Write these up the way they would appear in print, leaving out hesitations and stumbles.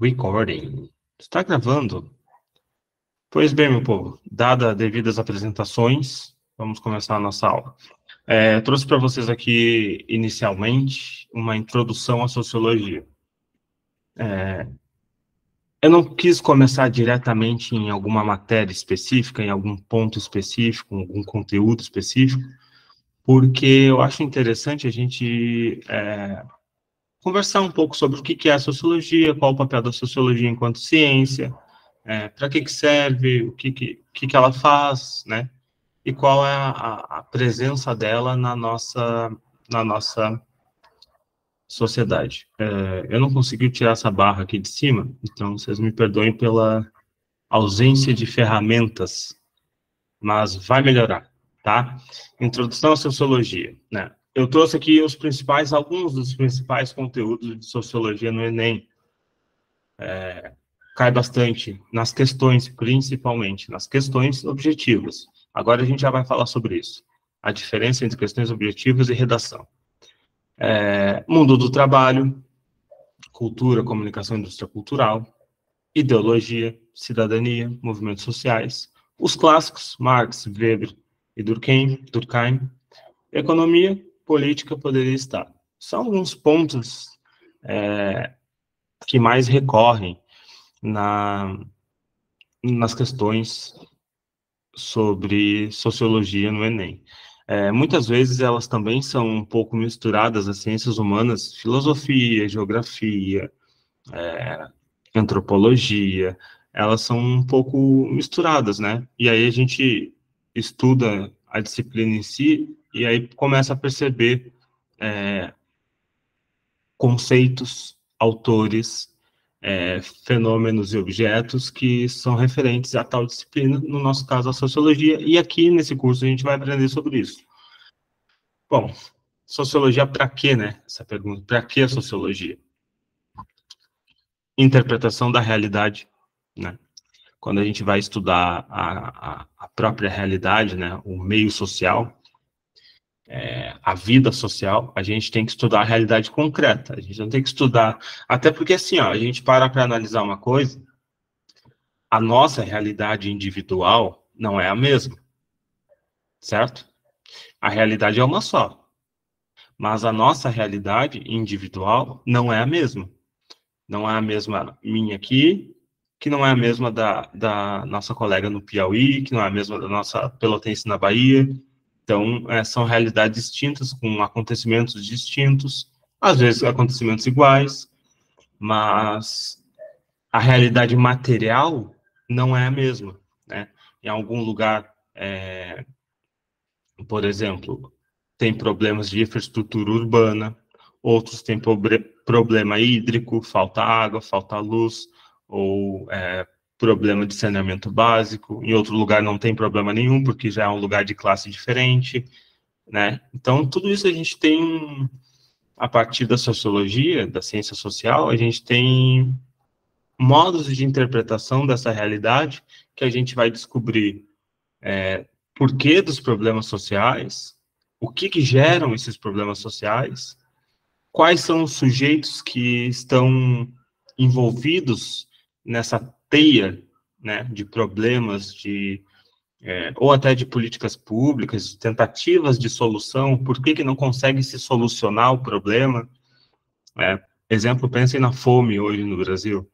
Recording. Está gravando? Pois bem, meu povo, dadas devidas apresentações, vamos começar a nossa aula. Trouxe para vocês aqui, inicialmente, uma introdução à sociologia. Eu não quis começar diretamente em alguma matéria específica, em algum ponto específico, algum conteúdo específico, porque eu acho interessante a gente conversar um pouco sobre o que é a sociologia, qual o papel da sociologia enquanto ciência, para que serve, o que ela faz, né? E qual é a presença dela na nossa sociedade. Eu não consegui tirar essa barra aqui de cima, então vocês me perdoem pela ausência de ferramentas, mas vai melhorar, tá? Introdução à sociologia, né? Eu trouxe aqui alguns dos principais conteúdos de sociologia no Enem. Cai bastante nas questões, principalmente, nas questões objetivas. Agora a gente já vai falar sobre isso. A diferença entre questões objetivas e redação. Mundo do trabalho, cultura, comunicação e indústria cultural, ideologia, cidadania, movimentos sociais, os clássicos, Marx, Weber e Durkheim, economia, política, poder e Estado. São alguns pontos que mais recorrem nas questões sobre sociologia no Enem. Muitas vezes elas também são um pouco misturadas às ciências humanas, filosofia, geografia, antropologia, elas são um pouco misturadas, né? E aí a gente estuda a disciplina em si e aí começa a perceber conceitos, autores, fenômenos e objetos que são referentes a tal disciplina, no nosso caso, a sociologia, e aqui nesse curso a gente vai aprender sobre isso. Bom, sociologia para quê, né? Essa pergunta, para que a sociologia? Interpretação da realidade, né? Quando a gente vai estudar a própria realidade, né, o meio social, a vida social, a gente tem que estudar a realidade concreta, a gente não tem que estudar, até porque assim, ó, a gente para analisar uma coisa, a nossa realidade individual não é a mesma, certo? A realidade é uma só, mas a nossa realidade individual não é a mesma. Não é a mesma minha aqui, que não é a mesma da nossa colega no Piauí, que não é a mesma da nossa pelotense na Bahia. Então, são realidades distintas, com acontecimentos distintos, às vezes acontecimentos iguais, mas a realidade material não é a mesma, né? Em algum lugar, por exemplo, tem problemas de infraestrutura urbana, outros têm problema hídrico, falta água, falta luz, ou problema de saneamento básico. Em outro lugar não tem problema nenhum, porque já é um lugar de classe diferente, né? Então, tudo isso a gente tem, a partir da sociologia, da ciência social, a gente tem modos de interpretação dessa realidade que a gente vai descobrir porquê dos problemas sociais, o que geram esses problemas sociais, quais são os sujeitos que estão envolvidos nessa teia, né, de problemas, ou até de políticas públicas, tentativas de solução, por que não consegue se solucionar o problema. Exemplo, pensem na fome hoje no Brasil.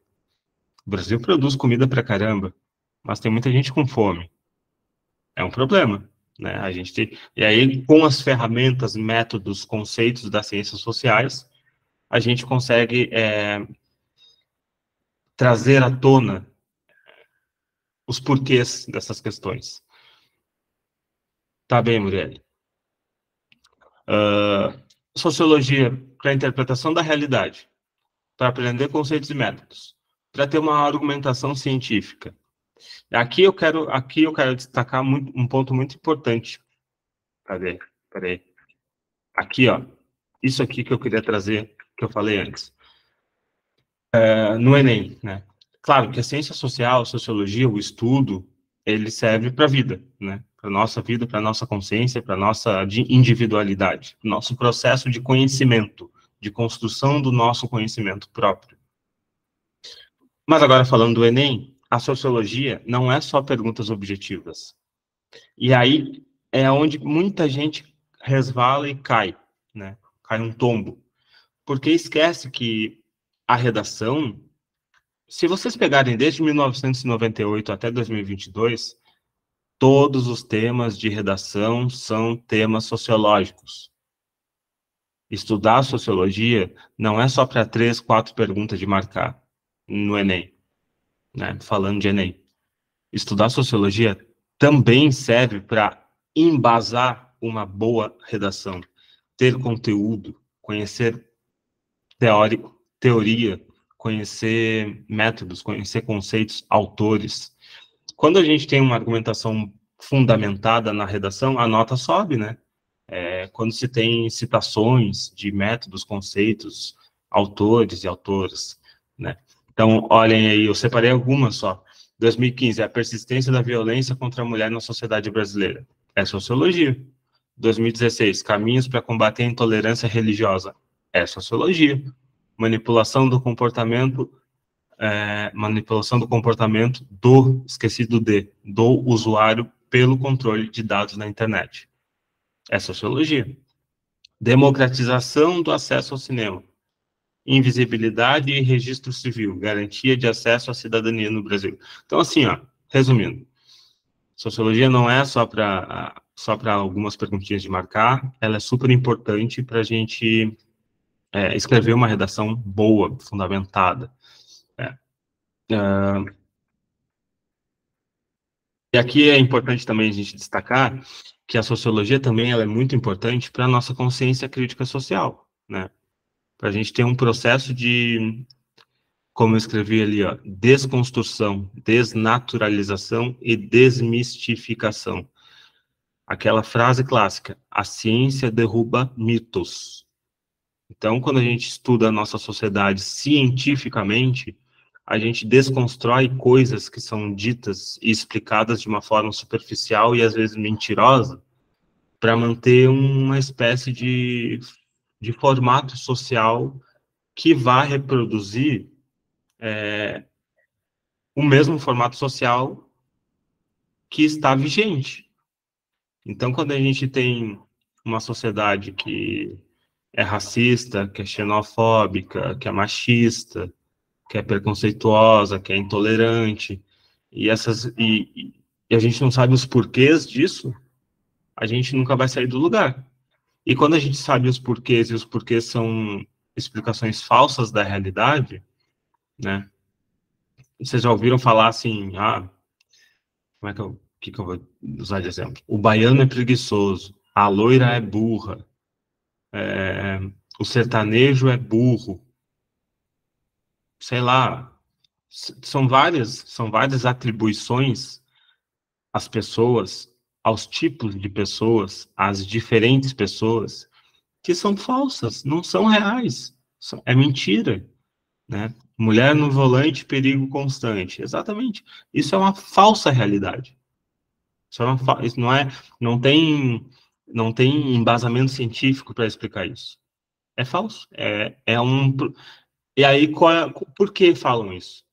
O Brasil produz comida pra caramba, mas tem muita gente com fome. É um problema, né? E aí, com as ferramentas, métodos, conceitos das ciências sociais, a gente consegue trazer à tona os porquês dessas questões. Tá bem, Muriel? Sociologia para a interpretação da realidade, para aprender conceitos e métodos, para ter uma argumentação científica. Aqui eu quero destacar um ponto muito importante. Cadê? Peraí. Aqui, ó. Isso aqui que eu queria trazer, que eu falei antes. No Enem, né? Claro que a ciência social, a sociologia, o estudo, ele serve para a vida, né? Para a nossa vida, para a nossa consciência, para a nossa individualidade, nosso processo de conhecimento, de construção do nosso conhecimento próprio. Mas agora, falando do Enem, a sociologia não é só perguntas objetivas. E aí é onde muita gente resvala e cai, né? Cai um tombo. Porque esquece que a redação, se vocês pegarem desde 1998 até 2022, todos os temas de redação são temas sociológicos. Estudar sociologia não é só para 3, 4 perguntas de marcar no Enem, né? Falando de Enem. Estudar sociologia também serve para embasar uma boa redação, ter conteúdo, conhecer teoria, conhecer métodos, conhecer conceitos, autores. Quando a gente tem uma argumentação fundamentada na redação, a nota sobe, né? Quando se tem citações de métodos, conceitos, autores e autoras, né? Então, olhem aí, eu separei algumas só. 2015, a persistência da violência contra a mulher na sociedade brasileira. É sociologia. 2016, caminhos para combater a intolerância religiosa. É sociologia. Manipulação do comportamento do usuário pelo controle de dados na internet. É sociologia. Democratização do acesso ao cinema. Invisibilidade e registro civil. Garantia de acesso à cidadania no Brasil. Então, assim, ó, resumindo, sociologia não é só para algumas perguntinhas de marcar, ela é super importante para a gente escrever uma redação boa, fundamentada. E aqui é importante também a gente destacar que a sociologia também ela é muito importante para a nossa consciência crítica social, né? Para a gente ter um processo de, como eu escrevi ali, ó, desconstrução, desnaturalização e desmistificação. Aquela frase clássica, a ciência derruba mitos. Então, quando a gente estuda a nossa sociedade cientificamente, a gente desconstrói coisas que são ditas e explicadas de uma forma superficial e às vezes mentirosa, para manter uma espécie de formato social que vai reproduzir o mesmo formato social que está vigente. Então, quando a gente tem uma sociedade que é racista, que é xenofóbica, que é machista, que é preconceituosa, que é intolerante, e a gente não sabe os porquês disso, a gente nunca vai sair do lugar. E quando a gente sabe os porquês, e os porquês são explicações falsas da realidade, né? Vocês já ouviram falar assim, como é que eu vou usar de exemplo? O baiano é preguiçoso, a loira é burra, o sertanejo é burro, sei lá, são várias atribuições às pessoas, aos tipos de pessoas, às diferentes pessoas, que são falsas, não são reais, é mentira, né? Mulher no volante, perigo constante. Exatamente. Isso é uma falsa realidade. Isso não tem embasamento científico para explicar isso. É falso. E aí, por que falam isso?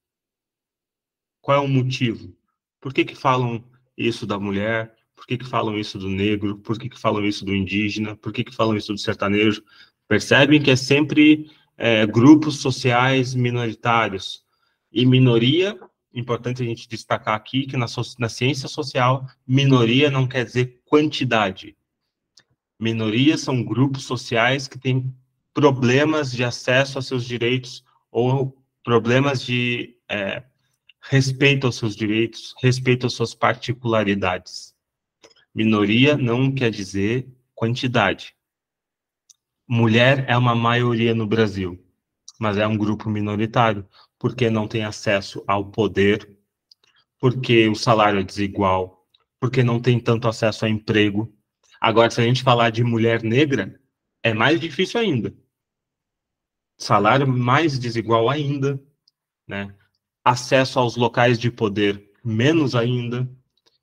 Qual é o motivo? Por que falam isso da mulher? Por que falam isso do negro? Por que falam isso do indígena? Por que falam isso do sertanejo? Percebem que é sempre grupos sociais minoritários. E minoria, importante a gente destacar aqui que na ciência social, minoria não quer dizer quantidade. Minorias são grupos sociais que têm problemas de acesso aos seus direitos ou problemas de respeito aos seus direitos, respeito às suas particularidades. Minoria não quer dizer quantidade. Mulher é uma maioria no Brasil, mas é um grupo minoritário, porque não tem acesso ao poder, porque o salário é desigual, porque não tem tanto acesso a emprego. Agora, se a gente falar de mulher negra, é mais difícil ainda. Salário mais desigual ainda, né? Acesso aos locais de poder menos ainda.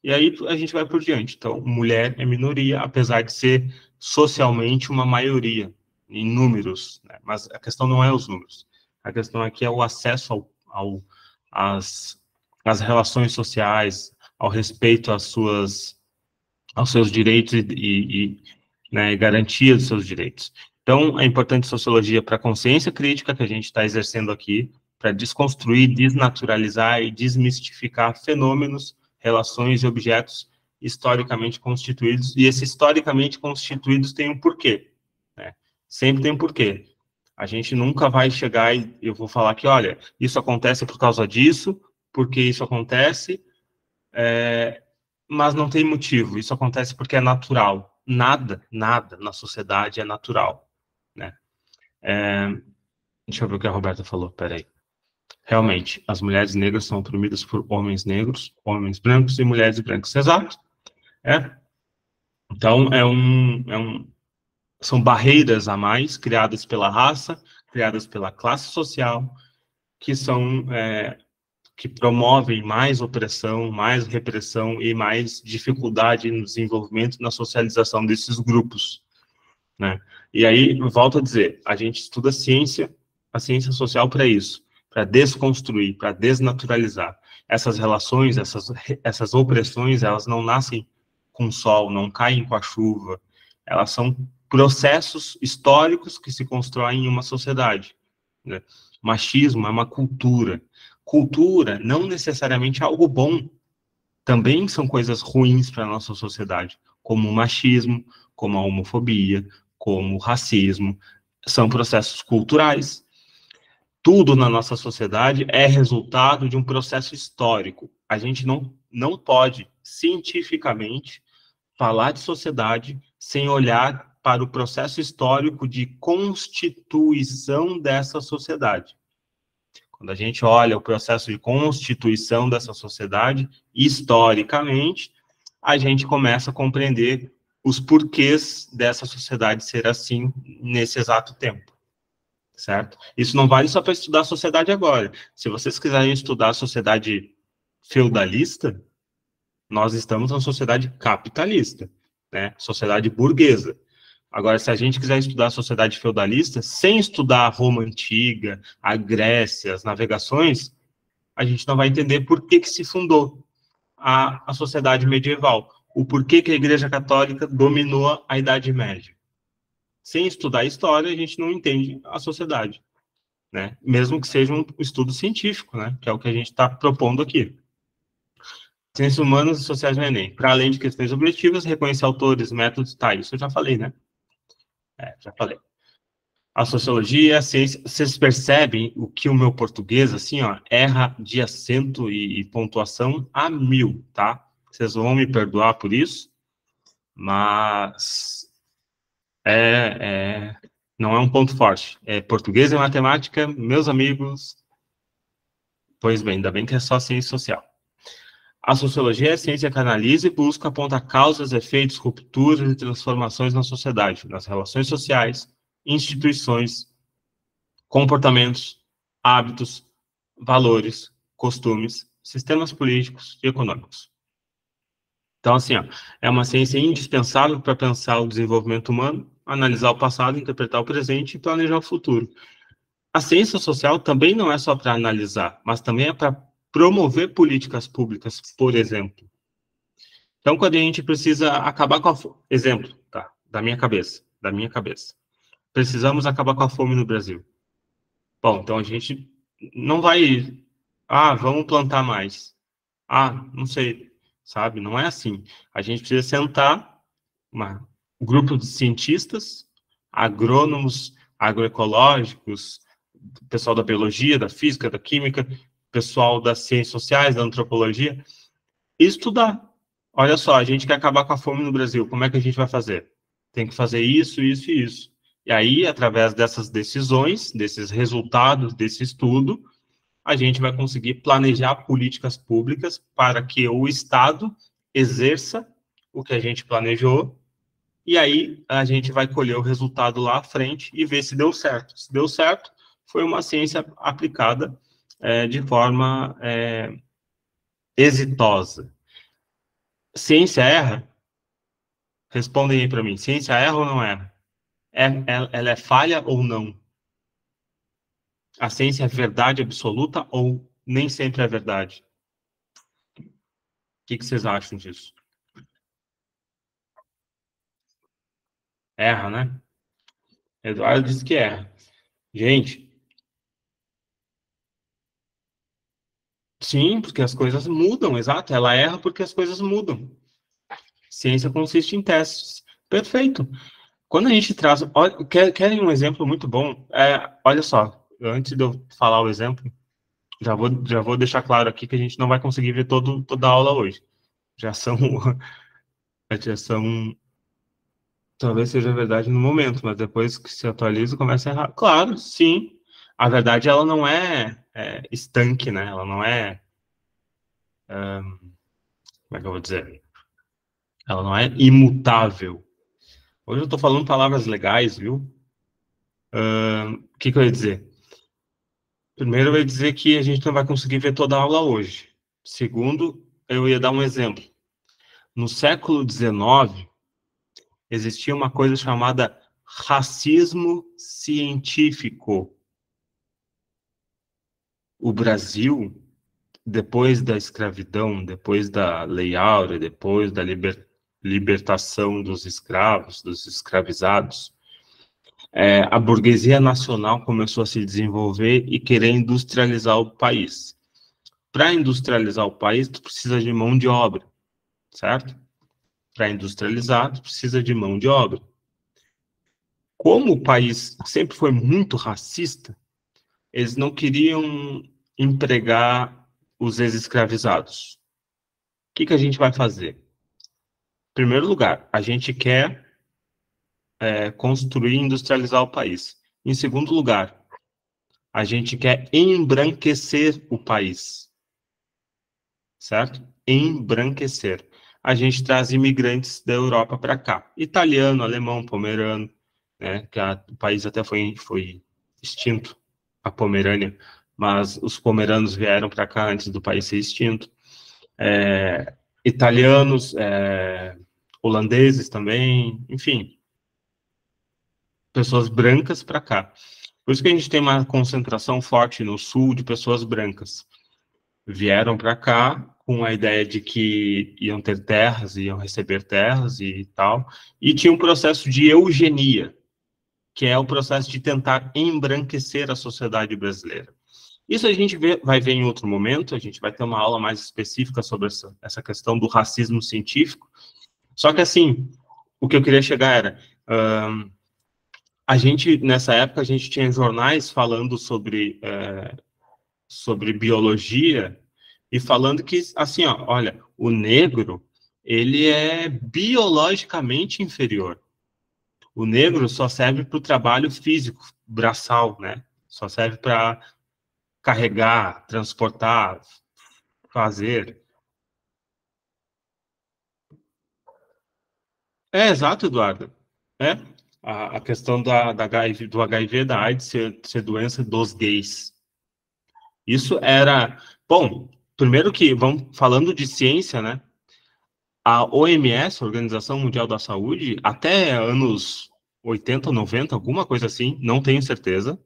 E aí a gente vai por diante. Então, mulher é minoria, apesar de ser socialmente uma maioria, em números, né? Mas a questão não é os números. A questão aqui é o acesso as relações sociais, ao respeito aos seus direitos né, garantia dos seus direitos. Então, é importante sociologia para a consciência crítica que a gente está exercendo aqui, para desconstruir, desnaturalizar e desmistificar fenômenos, relações e objetos historicamente constituídos, e esses historicamente constituídos têm um porquê, né? Sempre tem um porquê. A gente nunca vai chegar e eu vou falar que, olha, isso acontece por causa disso, porque isso acontece, mas não tem motivo, isso acontece porque é natural. Nada na sociedade é natural, né? Deixa eu ver o que a Roberta falou, peraí. Realmente, as mulheres negras são oprimidas por homens negros, homens brancos e mulheres brancas. Exato. Então, são barreiras a mais criadas pela raça, criadas pela classe social, que promovem mais opressão, mais repressão e mais dificuldade no desenvolvimento, na socialização desses grupos, né? E aí, volto a dizer, a gente estuda a ciência social para isso, para desconstruir, para desnaturalizar. Essas relações, essas opressões, elas não nascem com o sol, não caem com a chuva, elas são processos históricos que se constroem em uma sociedade, né? Machismo é uma cultura. Cultura não necessariamente é algo bom, também são coisas ruins para a nossa sociedade, como o machismo, como a homofobia, como o racismo, são processos culturais. Tudo na nossa sociedade é resultado de um processo histórico. A gente não pode, cientificamente, falar de sociedade sem olhar para o processo histórico de constituição dessa sociedade. Quando a gente olha o processo de constituição dessa sociedade, historicamente, a gente começa a compreender os porquês dessa sociedade ser assim nesse exato tempo, certo? Isso não vale só para estudar a sociedade agora. Se vocês quiserem estudar a sociedade feudalista, nós estamos numa sociedade capitalista, né? Sociedade burguesa. Agora, se a gente quiser estudar a sociedade feudalista, sem estudar a Roma Antiga, a Grécia, as navegações, a gente não vai entender por que se fundou a sociedade medieval, o porquê que a Igreja Católica dominou a Idade Média. Sem estudar a história, a gente não entende a sociedade, né? Mesmo que seja um estudo científico, né? Que é o que a gente está propondo aqui. Ciências humanas e sociais no Enem. Para além de questões objetivas, reconhecer autores, métodos, tá, isso eu já falei, né? Já falei. A sociologia, a ciência, vocês percebem o que o meu português, assim, ó, erra de acento e pontuação a 1000, tá? Vocês vão me perdoar por isso, mas não é um ponto forte. Português e matemática, meus amigos, pois bem, ainda bem que é só ciência social. A sociologia é a ciência que analisa e busca apontar causas, efeitos, rupturas e transformações na sociedade, nas relações sociais, instituições, comportamentos, hábitos, valores, costumes, sistemas políticos e econômicos. Então, assim, ó, é uma ciência indispensável para pensar o desenvolvimento humano, analisar o passado, interpretar o presente e planejar o futuro. A ciência social também não é só para analisar, mas também é para promover políticas públicas, por exemplo. Então, quando a gente precisa acabar com a... Exemplo, tá? Da minha cabeça. Precisamos acabar com a fome no Brasil. Bom, então a gente não vai... vamos plantar mais. Não sei, sabe? Não é assim. A gente precisa sentar um grupo de cientistas, agrônomos, agroecológicos, pessoal da biologia, da física, da química, pessoal das ciências sociais, da antropologia, e estudar. Olha só, a gente quer acabar com a fome no Brasil, como é que a gente vai fazer? Tem que fazer isso, isso e isso. E aí, através dessas decisões, desses resultados desse estudo, a gente vai conseguir planejar políticas públicas para que o Estado exerça o que a gente planejou, e aí a gente vai colher o resultado lá à frente e ver se deu certo. Se deu certo, foi uma ciência aplicada de forma exitosa. Ciência erra? Respondem aí para mim. Ciência erra ou não erra? Ela é falha ou não? A ciência é verdade absoluta ou nem sempre é verdade? O que vocês acham disso? Erra, né? Eduardo disse que erra. Gente, sim, porque as coisas mudam, exato. Ela erra porque as coisas mudam. Ciência consiste em testes. Perfeito. Quando a gente traz. Olha, querem um exemplo muito bom? Olha só, antes de eu falar o exemplo, já vou deixar claro aqui que a gente não vai conseguir ver toda a aula hoje. Já são. Já são. Talvez seja verdade no momento, mas depois que se atualiza, começa a errar. Claro, sim. A verdade, ela não é estanque, né? Ela não é. Como é que eu vou dizer? Ela não é imutável. Hoje eu estou falando palavras legais, viu? O que eu ia dizer? Primeiro, eu ia dizer que a gente não vai conseguir ver toda a aula hoje. Segundo, eu ia dar um exemplo. No século XIX, existia uma coisa chamada racismo científico. O Brasil, depois da escravidão, depois da Lei Áurea, depois da libertação dos escravos, dos escravizados, a burguesia nacional começou a se desenvolver e querer industrializar o país. Para industrializar o país, tu precisa de mão de obra, certo? Para industrializar, tu precisa de mão de obra. Como o país sempre foi muito racista, eles não queriam empregar os ex-escravizados. O que a gente vai fazer? Em primeiro lugar, a gente quer construir e industrializar o país. Em segundo lugar, a gente quer embranquecer o país, certo? Embranquecer. A gente traz imigrantes da Europa para cá, italiano, alemão, pomerano, né? Que o país até foi extinto, a Pomerânia, mas os pomeranos vieram para cá antes do país ser extinto. Italianos, holandeses também, enfim, pessoas brancas para cá. Por isso que a gente tem uma concentração forte no sul de pessoas brancas. Vieram para cá com a ideia de que iam ter terras, iam receber terras e tal, e tinha um processo de eugenia, que é o processo de tentar embranquecer a sociedade brasileira. Isso a gente vai ver em outro momento, a gente vai ter uma aula mais específica sobre essa questão do racismo científico. Só que, assim, o que eu queria chegar era... nessa época, a gente tinha jornais falando sobre biologia e falando que, assim, ó, olha, o negro, ele é biologicamente inferior. O negro só serve para o trabalho físico, braçal, né? Só serve para carregar, transportar, fazer. Exato, Eduardo. É a questão do HIV, da AIDS ser doença dos gays. Isso era... Bom, primeiro que, vamos falando de ciência, né? A OMS, a Organização Mundial da Saúde, até anos 80, 90, alguma coisa assim, não tenho certeza,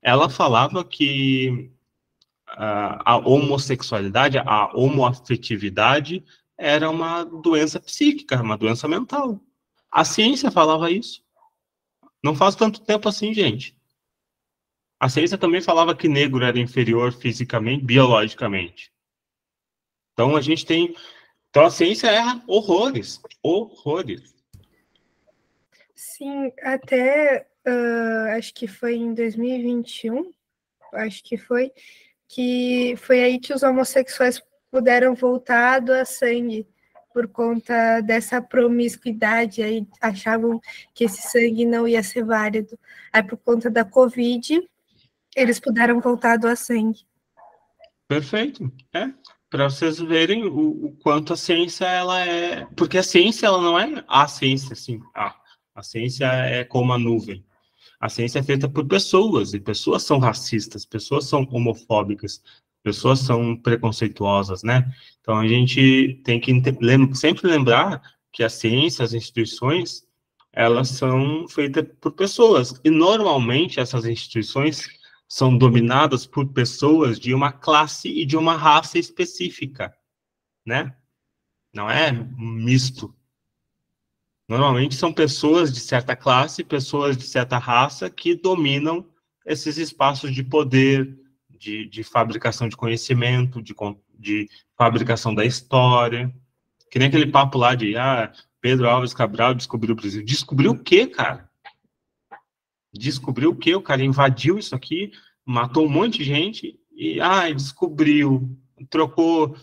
ela falava que a homossexualidade, a homoafetividade era uma doença psíquica, uma doença mental. A ciência falava isso. Não faz tanto tempo assim, gente. A ciência também falava que negro era inferior fisicamente, biologicamente. Então a gente tem... Então a ciência erra horrores, horrores. Sim, até acho que foi em 2021, acho que foi aí que os homossexuais puderam voltar a doar sangue por conta dessa promiscuidade, aí achavam que esse sangue não ia ser válido. Aí, por conta da Covid, eles puderam voltar a doar sangue. Perfeito. Para vocês verem o quanto a ciência ela é... Porque a ciência ela não é a ciência, assim. A ciência é como a nuvem. A ciência é feita por pessoas, e pessoas são racistas, pessoas são homofóbicas, pessoas são preconceituosas, né? Então, a gente tem que sempre lembrar que a ciência, as instituições, elas são feitas por pessoas. E, normalmente, essas instituições são dominadas por pessoas de uma classe e de uma raça específica, né? Não é misto. Normalmente são pessoas de certa classe, pessoas de certa raça que dominam esses espaços de poder, de fabricação de conhecimento, de fabricação da história. Que nem aquele papo lá de Pedro Álvares Cabral descobriu o Brasil. Descobriu o quê, cara? Descobriu o quê? O cara invadiu isso aqui, matou um monte de gente e descobriu. Trocou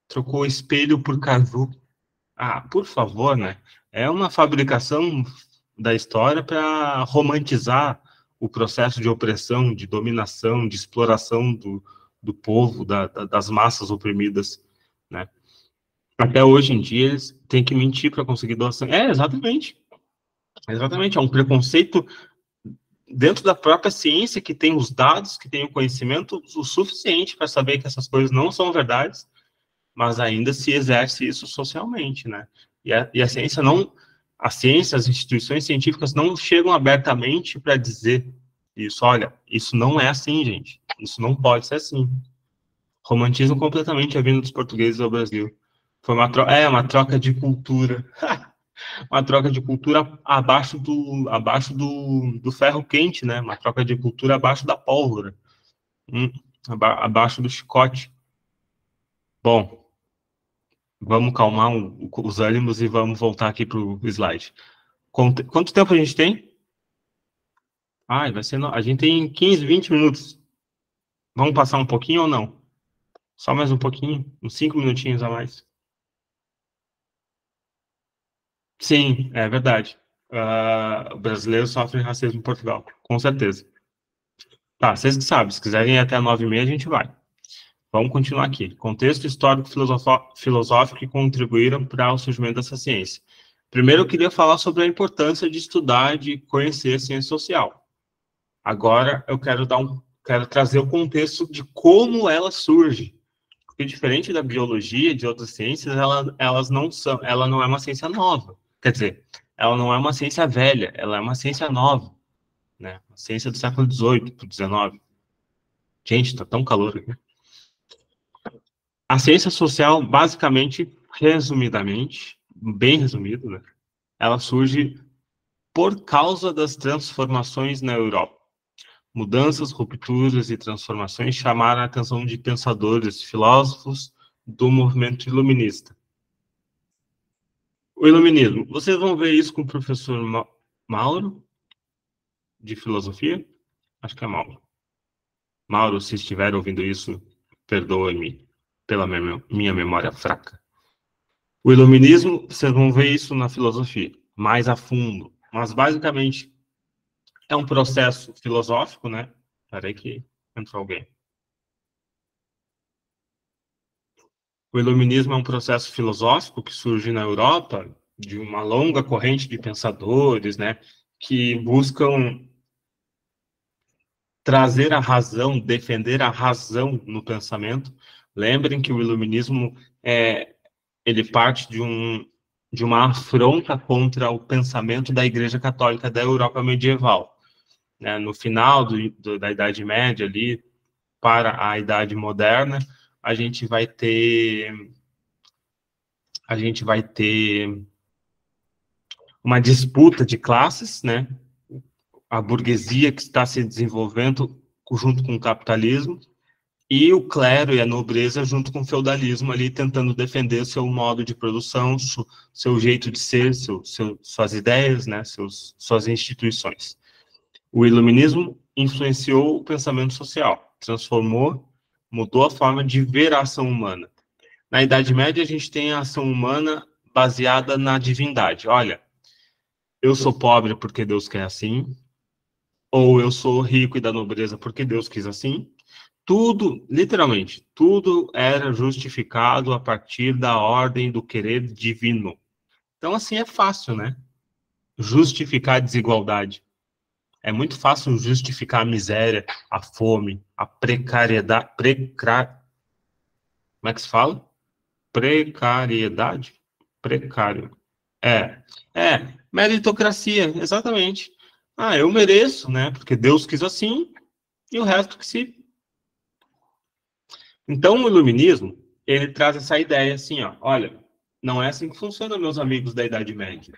trocou espelho por caju. Por favor, né? É uma fabricação da história para romantizar o processo de opressão, de dominação, de exploração do povo, das massas oprimidas, né? Até hoje em dia, eles têm que mentir para conseguir doação. Exatamente. Exatamente. É um preconceito dentro da própria ciência que tem os dados, que tem o conhecimento o suficiente para saber que essas coisas não são verdades, mas ainda se exerce isso socialmente, né? E a ciência não, a ciência, as instituições científicas não chegam abertamente para dizer isso. Olha, isso não é assim, gente. Isso não pode ser assim. Romantizam completamente a vinda dos portugueses ao Brasil. Foi uma troca de cultura. Uma troca de cultura abaixo do ferro quente, né? Uma troca de cultura abaixo da pólvora. Abaixo do chicote. Bom, vamos calmar os ânimos e vamos voltar aqui para o slide. Quanto tempo a gente tem? Vai ser... A gente tem 15, 20 minutos. Vamos passar um pouquinho ou não? Só mais um pouquinho? Uns 5 minutinhos a mais. Sim, é verdade. O brasileiro sofre racismo em Portugal, com certeza. Tá, vocês que sabem, se quiserem ir até 9h30, a gente vai. Vamos continuar aqui. Contexto histórico filosófico que contribuíram para o surgimento dessa ciência. Primeiro, eu queria falar sobre a importância de estudar, de conhecer a ciência social. Agora, eu quero trazer o contexto de como ela surge. Porque, diferente da biologia e de outras ciências, ela não é uma ciência nova. Quer dizer, ela não é uma ciência velha, ela é uma ciência nova, né? Uma ciência do século XVIII, do XIX. Gente, tá tão calor aqui. A ciência social, basicamente, resumidamente, bem resumido, né? Ela surge por causa das transformações na Europa. Mudanças, rupturas e transformações chamaram a atenção de pensadores, filósofos do movimento iluminista. O iluminismo, vocês vão ver isso com o professor Mauro, de filosofia? Acho que é Mauro. Mauro, se estiver ouvindo isso, perdoe-me pela minha memória fraca. O iluminismo, vocês vão ver isso na filosofia, mais a fundo. Mas, basicamente, é um processo filosófico, né? Peraí que entrou alguém. O iluminismo é um processo filosófico que surge na Europa de uma longa corrente de pensadores, né? Que buscam trazer a razão, defender a razão no pensamento. Lembrem que o iluminismo ele parte de uma afronta contra o pensamento da Igreja Católica da Europa medieval. Né? No final da Idade Média, ali, para a Idade Moderna, a gente vai ter uma disputa de classes, né? A burguesia que está se desenvolvendo junto com o capitalismo, e o clero e a nobreza junto com o feudalismo ali tentando defender seu modo de produção, seu jeito de ser, suas ideias, né, suas instituições. O iluminismo influenciou o pensamento social, mudou a forma de ver a ação humana. Na Idade Média, a gente tem a ação humana baseada na divindade. Olha, eu sou pobre porque Deus quer assim, ou eu sou rico e da nobreza porque Deus quis assim. Tudo, literalmente, tudo era justificado a partir da ordem do querer divino. Então, assim, é fácil, né? Justificar a desigualdade. É muito fácil justificar a miséria, a fome, a precariedade. Como é que se fala? Precariedade? Precário. Meritocracia, exatamente. eu mereço, né? Porque Deus quis assim, e o resto que se... Então, o iluminismo, ele traz essa ideia assim, ó, olha, não é assim que funciona, meus amigos da Idade Média.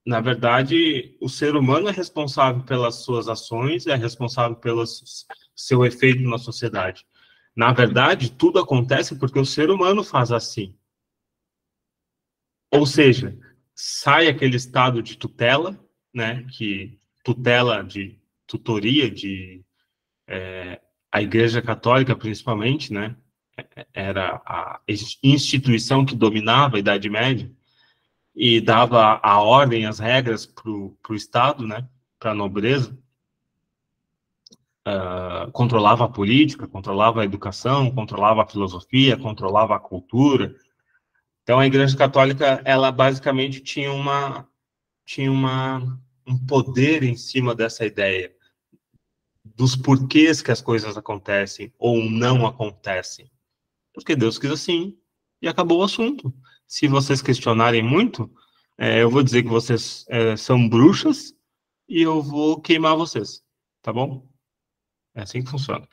Na verdade, o ser humano é responsável pelas suas ações, é responsável pelo seu efeito na sociedade. Na verdade, tudo acontece porque o ser humano faz assim. Ou seja, sai aquele estado de tutela, né, que tutela de tutoria de a Igreja Católica, principalmente, né, era a instituição que dominava a Idade Média e dava a ordem, as regras para o Estado, né, para a nobreza. Controlava a política, controlava a educação, controlava a filosofia, controlava a cultura. Então, a Igreja Católica, ela basicamente tinha um poder em cima dessa ideia dos porquês que as coisas acontecem ou não acontecem. Porque Deus quis assim e acabou o assunto. Se vocês questionarem muito, eu vou dizer que vocês são bruxas e eu vou queimar vocês, tá bom? É assim que funciona.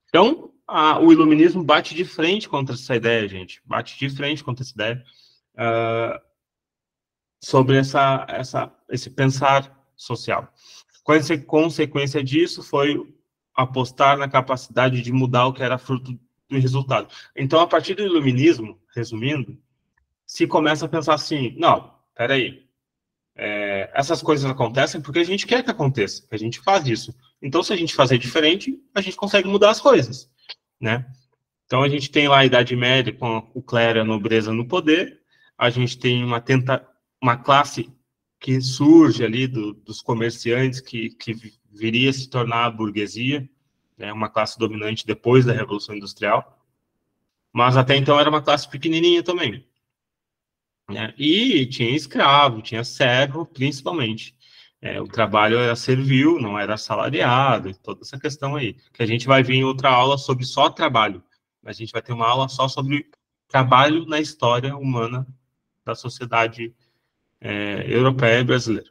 Então, o iluminismo bate de frente contra essa ideia, gente. Bate de frente contra essa ideia sobre esse pensar social. Consequência disso foi apostar na capacidade de mudar o que era fruto do resultado. Então, a partir do iluminismo, resumindo, se começa a pensar assim, não, peraí, essas coisas acontecem porque a gente quer que aconteça, que a gente faz isso. Então, se a gente fazer diferente, a gente consegue mudar as coisas, né? Então, a gente tem lá a Idade Média, com o clero e a nobreza no poder, a gente tem uma classe que surge ali dos comerciantes, que viria a se tornar a burguesia, né, uma classe dominante depois da Revolução Industrial, mas até então era uma classe pequenininha também. Né? E tinha escravo, tinha servo, principalmente. O trabalho era servil, não era assalariado, toda essa questão aí, que a gente vai ver em outra aula sobre só trabalho. A gente vai ter uma aula só sobre trabalho na história humana da sociedade europeia e brasileira.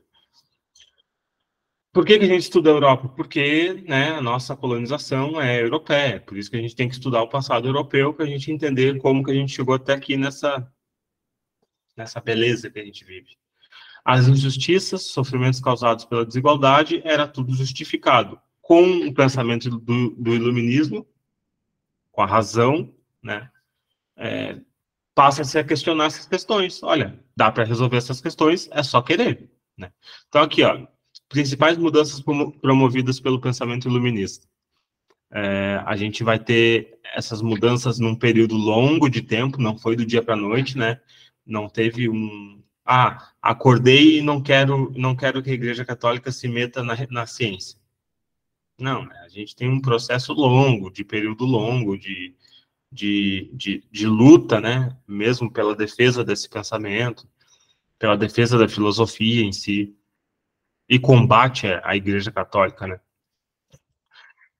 Por que a gente estuda a Europa? Porque, né, a nossa colonização é europeia, por isso que a gente tem que estudar o passado europeu, para a gente entender como que a gente chegou até aqui nessa beleza que a gente vive. As injustiças, sofrimentos causados pela desigualdade, era tudo justificado. Com o pensamento do iluminismo, com a razão, né, passa-se a questionar essas questões. Olha, dá para resolver essas questões, é só querer. Né? Então, aqui, ó, principais mudanças promovidas pelo pensamento iluminista. A gente vai ter essas mudanças num período longo de tempo, não foi do dia para a noite, né? Não teve acordei e não quero que a Igreja Católica se meta na ciência. Não, a gente tem um processo longo, de período longo, de luta, né? Mesmo pela defesa desse pensamento, pela defesa da filosofia em si, e combate à Igreja Católica, né?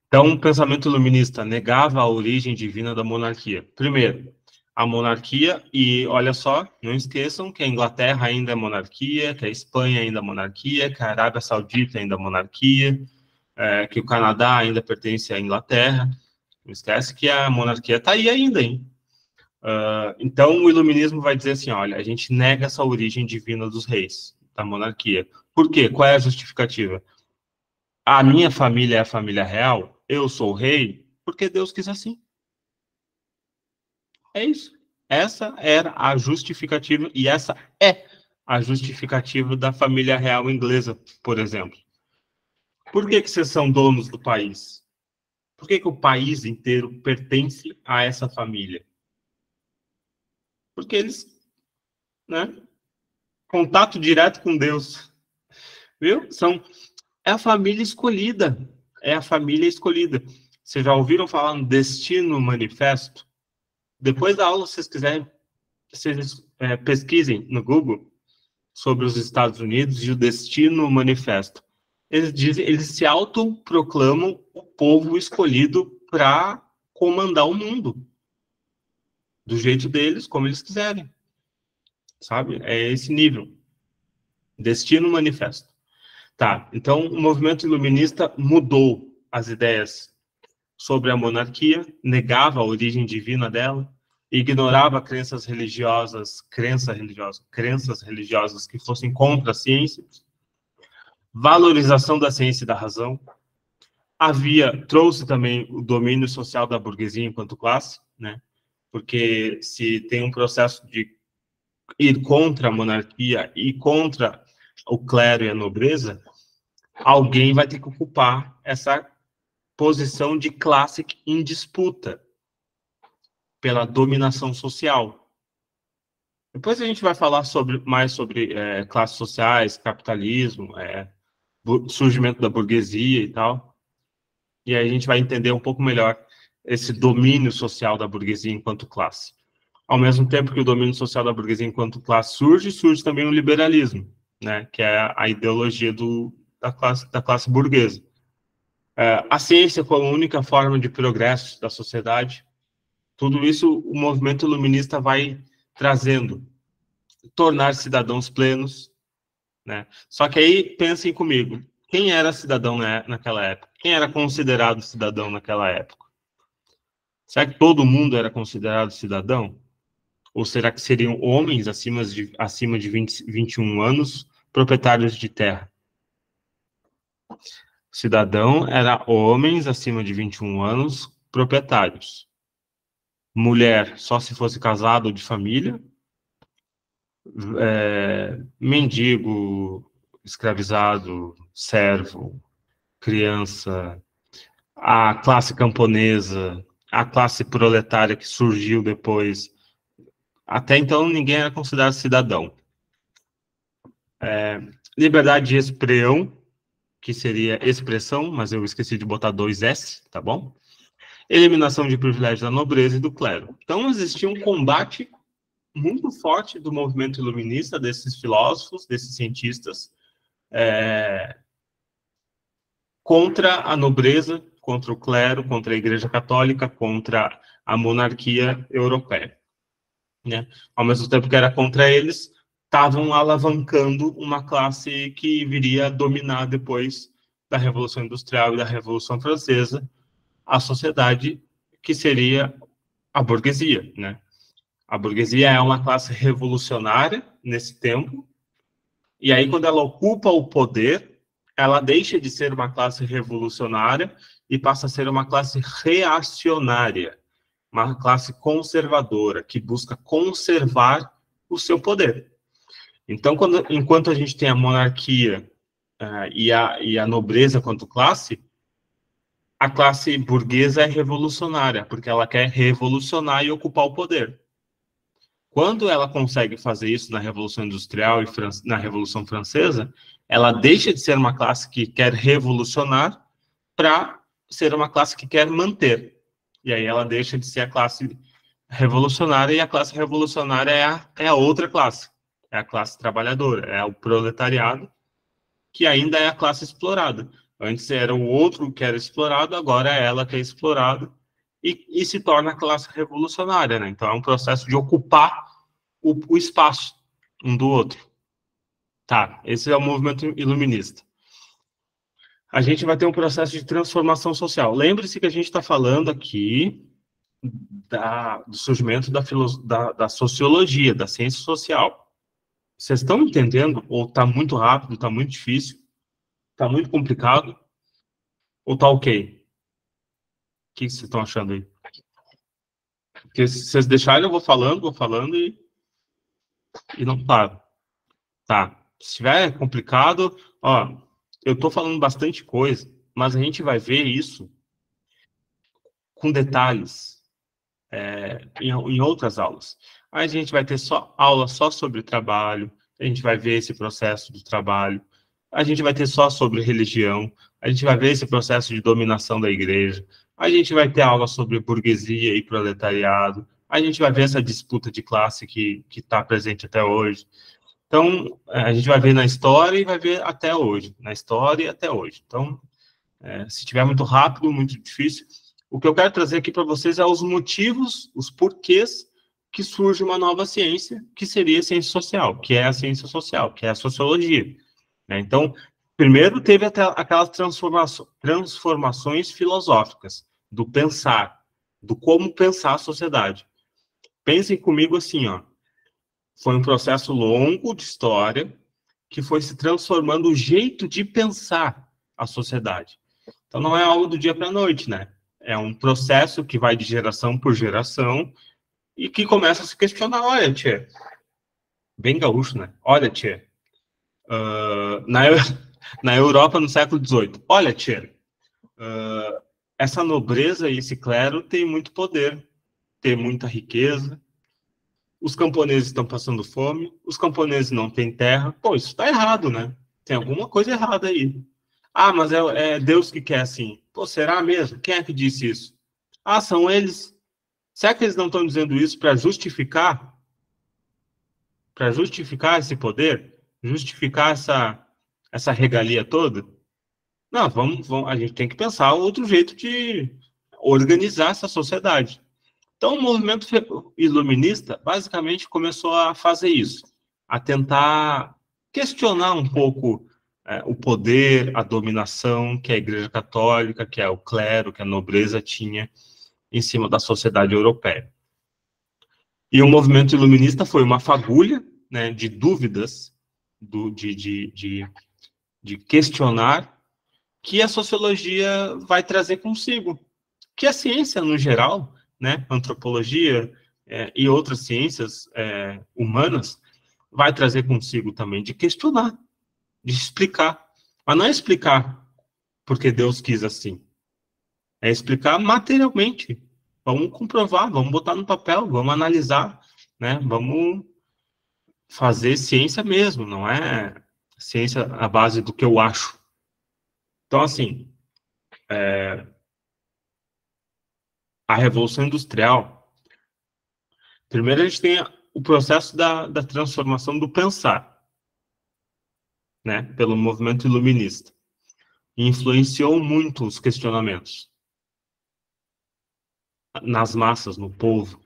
Então, o pensamento iluminista negava a origem divina da monarquia. Primeiro, a monarquia, e olha só, não esqueçam que a Inglaterra ainda é monarquia, que a Espanha ainda é monarquia, que a Arábia Saudita ainda é monarquia, que o Canadá ainda pertence à Inglaterra. Não esquece que a monarquia está aí ainda, hein? Então, o iluminismo vai dizer assim, olha, a gente nega essa origem divina dos reis, da monarquia. Por quê? Qual é a justificativa? A minha família é a família real, eu sou o rei, porque Deus quis assim. É isso. Essa era a justificativa, e essa é a justificativa da família real inglesa, por exemplo. Por que vocês são donos do país? Por que o país inteiro pertence a essa família? Porque eles, né, contato direto com Deus, viu? É a família escolhida, é a família escolhida. Vocês já ouviram falar no Destino Manifesto? Depois da aula, se vocês quiserem, vocês pesquisem no Google sobre os Estados Unidos e o Destino Manifesto. Eles se autoproclamam o povo escolhido para comandar o mundo do jeito deles, como eles quiserem, sabe? É esse nível. Destino Manifesto. Tá, então o movimento iluminista mudou as ideias sobre a monarquia, negava a origem divina dela, ignorava crenças religiosas que fossem contra a ciência, valorização da ciência e da razão. Trouxe também o domínio social da burguesia enquanto classe, né? Porque se tem um processo de ir contra a monarquia e contra o clero e a nobreza, alguém vai ter que ocupar essa posição de classe em disputa pela dominação social. Depois a gente vai falar mais sobre classes sociais, capitalismo, surgimento da burguesia e tal. E aí a gente vai entender um pouco melhor esse domínio social da burguesia enquanto classe. Ao mesmo tempo que o domínio social da burguesia enquanto classe surge também o liberalismo, né, que é a ideologia da classe burguesa. A ciência como a única forma de progresso da sociedade, tudo isso o movimento iluminista vai trazendo. Tornar cidadãos plenos, né? Só que aí, pensem comigo, quem era cidadão naquela época? Quem era considerado cidadão naquela época? Será que todo mundo era considerado cidadão? Ou será que seriam homens acima de 21 anos, proprietários de terra? Cidadão era homens acima de 21 anos, proprietários. Mulher, só se fosse casado ou de família. Mendigo, escravizado, servo, criança, a classe camponesa, a classe proletária que surgiu depois. Até então, ninguém era considerado cidadão. Liberdade de expressão, que seria expressão, mas eu esqueci de botar 2 S, tá bom? Eliminação de privilégios da nobreza e do clero. Então, existia um combate muito forte do movimento iluminista, desses filósofos, desses cientistas, contra a nobreza, contra o clero, contra a Igreja Católica, contra a monarquia europeia, né? Ao mesmo tempo que era contra eles, estavam alavancando uma classe que viria a dominar depois da Revolução Industrial e da Revolução Francesa a sociedade, que seria a burguesia, né? A burguesia é uma classe revolucionária nesse tempo, e aí quando ela ocupa o poder, ela deixa de ser uma classe revolucionária e passa a ser uma classe reacionária, uma classe conservadora, que busca conservar o seu poder. Então, enquanto a gente tem a monarquia e a nobreza quanto classe, a classe burguesa é revolucionária, porque ela quer revolucionar e ocupar o poder. Quando ela consegue fazer isso na Revolução Industrial e na Revolução Francesa, ela deixa de ser uma classe que quer revolucionar para ser uma classe que quer manter. E aí ela deixa de ser a classe revolucionária, e a classe revolucionária é a outra classe. É a classe trabalhadora, é o proletariado, que ainda é a classe explorada. Antes era o outro que era explorado, agora é ela que é explorada, e se torna a classe revolucionária, né? Então é um processo de ocupar o espaço um do outro. Tá, esse é o movimento iluminista. A gente vai ter um processo de transformação social. Lembre-se que a gente está falando aqui do surgimento da sociologia, da ciência social. Vocês estão entendendo? Ou está muito rápido, está muito difícil, está muito complicado, ou está ok? O que vocês estão achando aí? Porque se vocês deixarem, eu vou falando e não paro. Tá. Se estiver complicado, ó, eu estou falando bastante coisa, mas a gente vai ver isso com detalhes em outras aulas. Aí a gente vai ter aula só sobre trabalho, a gente vai ver esse processo do trabalho, a gente vai ter só sobre religião, a gente vai ver esse processo de dominação da igreja, a gente vai ter aula sobre burguesia e proletariado, a gente vai ver essa disputa de classe que está presente até hoje. Então, a gente vai ver na história e vai ver até hoje, na história e até hoje. Então, se estiver muito rápido, muito difícil, o que eu quero trazer aqui para vocês é os motivos, os porquês que surge uma nova ciência, que seria a ciência social, que é a ciência social, que é a sociologia, né? Então, Primeiro teve até aquelas transformações filosóficas, do pensar, do como pensar a sociedade. Pensem comigo assim, ó. Foi um processo longo de história que foi se transformando o jeito de pensar a sociedade. Então não é algo do dia para a noite, né? É um processo que vai de geração por geração e que começa a se questionar, olha, tia, bem gaúcho, né? Olha, tia, na Europa no século XVIII, olha, tia, essa nobreza e esse clero tem muito poder, tem muita riqueza, os camponeses estão passando fome, os camponeses não têm terra. Pô, isso está errado, né? Tem alguma coisa errada aí. Ah, mas é Deus que quer assim. Pô, será mesmo? Quem é que disse isso? Ah, são eles. Será que eles não estão dizendo isso para justificar? Para justificar esse poder? Justificar essa regalia toda? Não, a gente tem que pensar outro jeito de organizar essa sociedade. Então, o movimento iluminista basicamente começou a fazer isso, a tentar questionar um pouco o poder, a dominação que a Igreja Católica, que é o clero, que a nobreza tinha em cima da sociedade europeia. E o movimento iluminista foi uma fagulha, né, de dúvidas, de questionar, que a sociologia vai trazer consigo, que a ciência, no geral, né, antropologia e outras ciências humanas, vai trazer consigo também de questionar, de explicar. Mas não é explicar porque Deus quis assim. É explicar materialmente. Vamos comprovar, vamos botar no papel, vamos analisar, né? Vamos fazer ciência mesmo, não é ciência à base do que eu acho. Então, assim, a Revolução Industrial, primeiro a gente tem o processo da transformação do pensar, né, pelo movimento iluminista. E influenciou muito os questionamentos nas massas, no povo.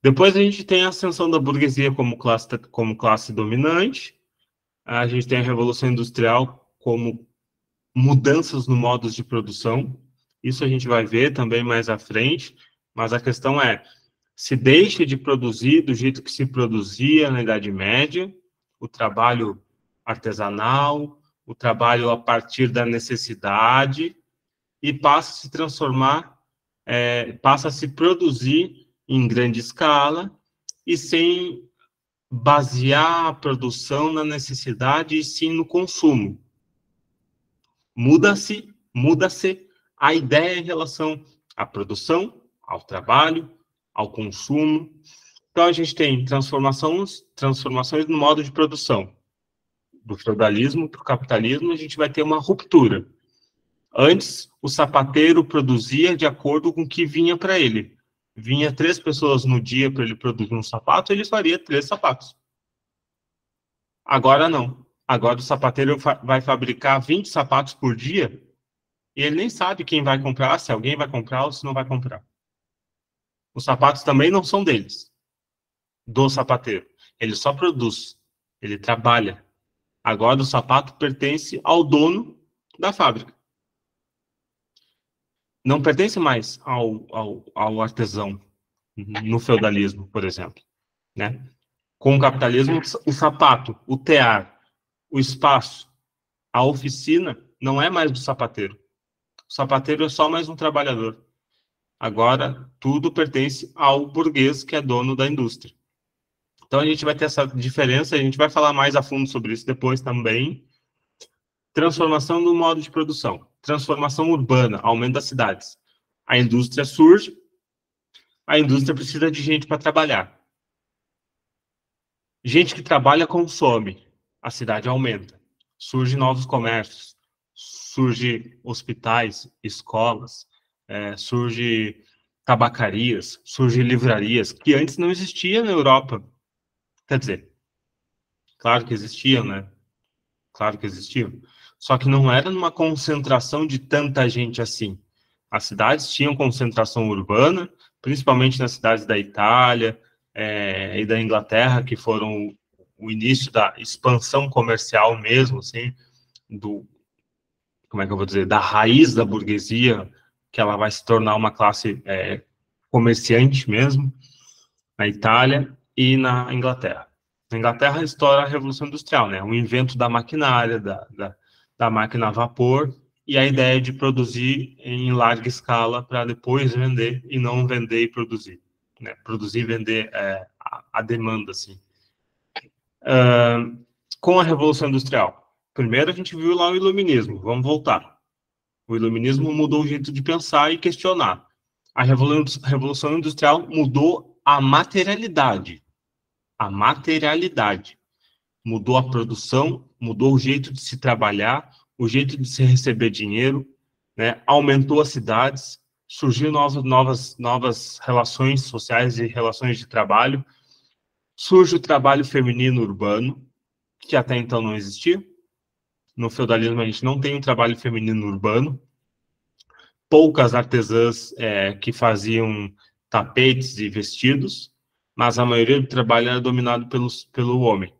Depois a gente tem a ascensão da burguesia como classe dominante, a gente tem a Revolução Industrial como mudanças no modo de produção, isso a gente vai ver também mais à frente, mas a questão é, se deixa de produzir do jeito que se produzia na Idade Média, o trabalho artesanal, o trabalho a partir da necessidade, e passa a se transformar, passa a se produzir em grande escala e sem basear a produção na necessidade e sim no consumo. Muda-se a ideia em relação à produção, ao trabalho, ao consumo. Então, a gente tem transformações no modo de produção. Do feudalismo para o capitalismo, a gente vai ter uma ruptura. Antes, o sapateiro produzia de acordo com o que vinha para ele. Vinha 3 pessoas no dia para ele produzir um sapato, ele faria 3 sapatos. Agora não. Agora o sapateiro vai fabricar 20 sapatos por dia e ele nem sabe quem vai comprar, se alguém vai comprar ou se não vai comprar. Os sapatos também não são deles, do sapateiro. Ele só produz, ele trabalha. Agora o sapato pertence ao dono da fábrica. Não pertence mais ao artesão, no feudalismo, por exemplo, né? Com o capitalismo, o sapato, o tear, o espaço, a oficina, não é mais do sapateiro. O sapateiro é só mais um trabalhador. Agora, tudo pertence ao burguês, que é dono da indústria. Então, a gente vai ter essa diferença, a gente vai falar mais a fundo sobre isso depois também. Transformação do modo de produção. Transformação urbana, aumento das cidades. A indústria surge, a indústria precisa de gente para trabalhar. Gente que trabalha consome, a cidade aumenta. Surgem novos comércios, surgem hospitais, escolas, surgem tabacarias, surgem livrarias, que antes não existiam na Europa. Quer dizer, claro que existiam, né? Claro que existiam. Só que não era numa concentração de tanta gente assim. As cidades tinham concentração urbana, principalmente nas cidades da Itália e da Inglaterra, que foram o início da expansão comercial mesmo, assim, como é que eu vou dizer, da raiz da burguesia, que ela vai se tornar uma classe comerciante mesmo, na Itália e na Inglaterra. Na Inglaterra estoura a Revolução Industrial, né? O invento da maquinária, da máquina a vapor, e a ideia de produzir em larga escala para depois vender, e não vender e produzir. Né? Produzir e vender a demanda, assim. Com a Revolução Industrial, primeiro a gente viu lá o Iluminismo, vamos voltar. O Iluminismo mudou o jeito de pensar e questionar. A Revolução Industrial mudou a materialidade. A materialidade. Mudou a produção, mudou o jeito de se trabalhar, o jeito de se receber dinheiro, né? Aumentou as cidades, surgiu novas relações sociais e relações de trabalho. Surge o trabalho feminino urbano, que até então não existia. No feudalismo a gente não tem um trabalho feminino urbano. Poucas artesãs que faziam tapetes e vestidos, mas a maioria do trabalho era dominado pelo homem.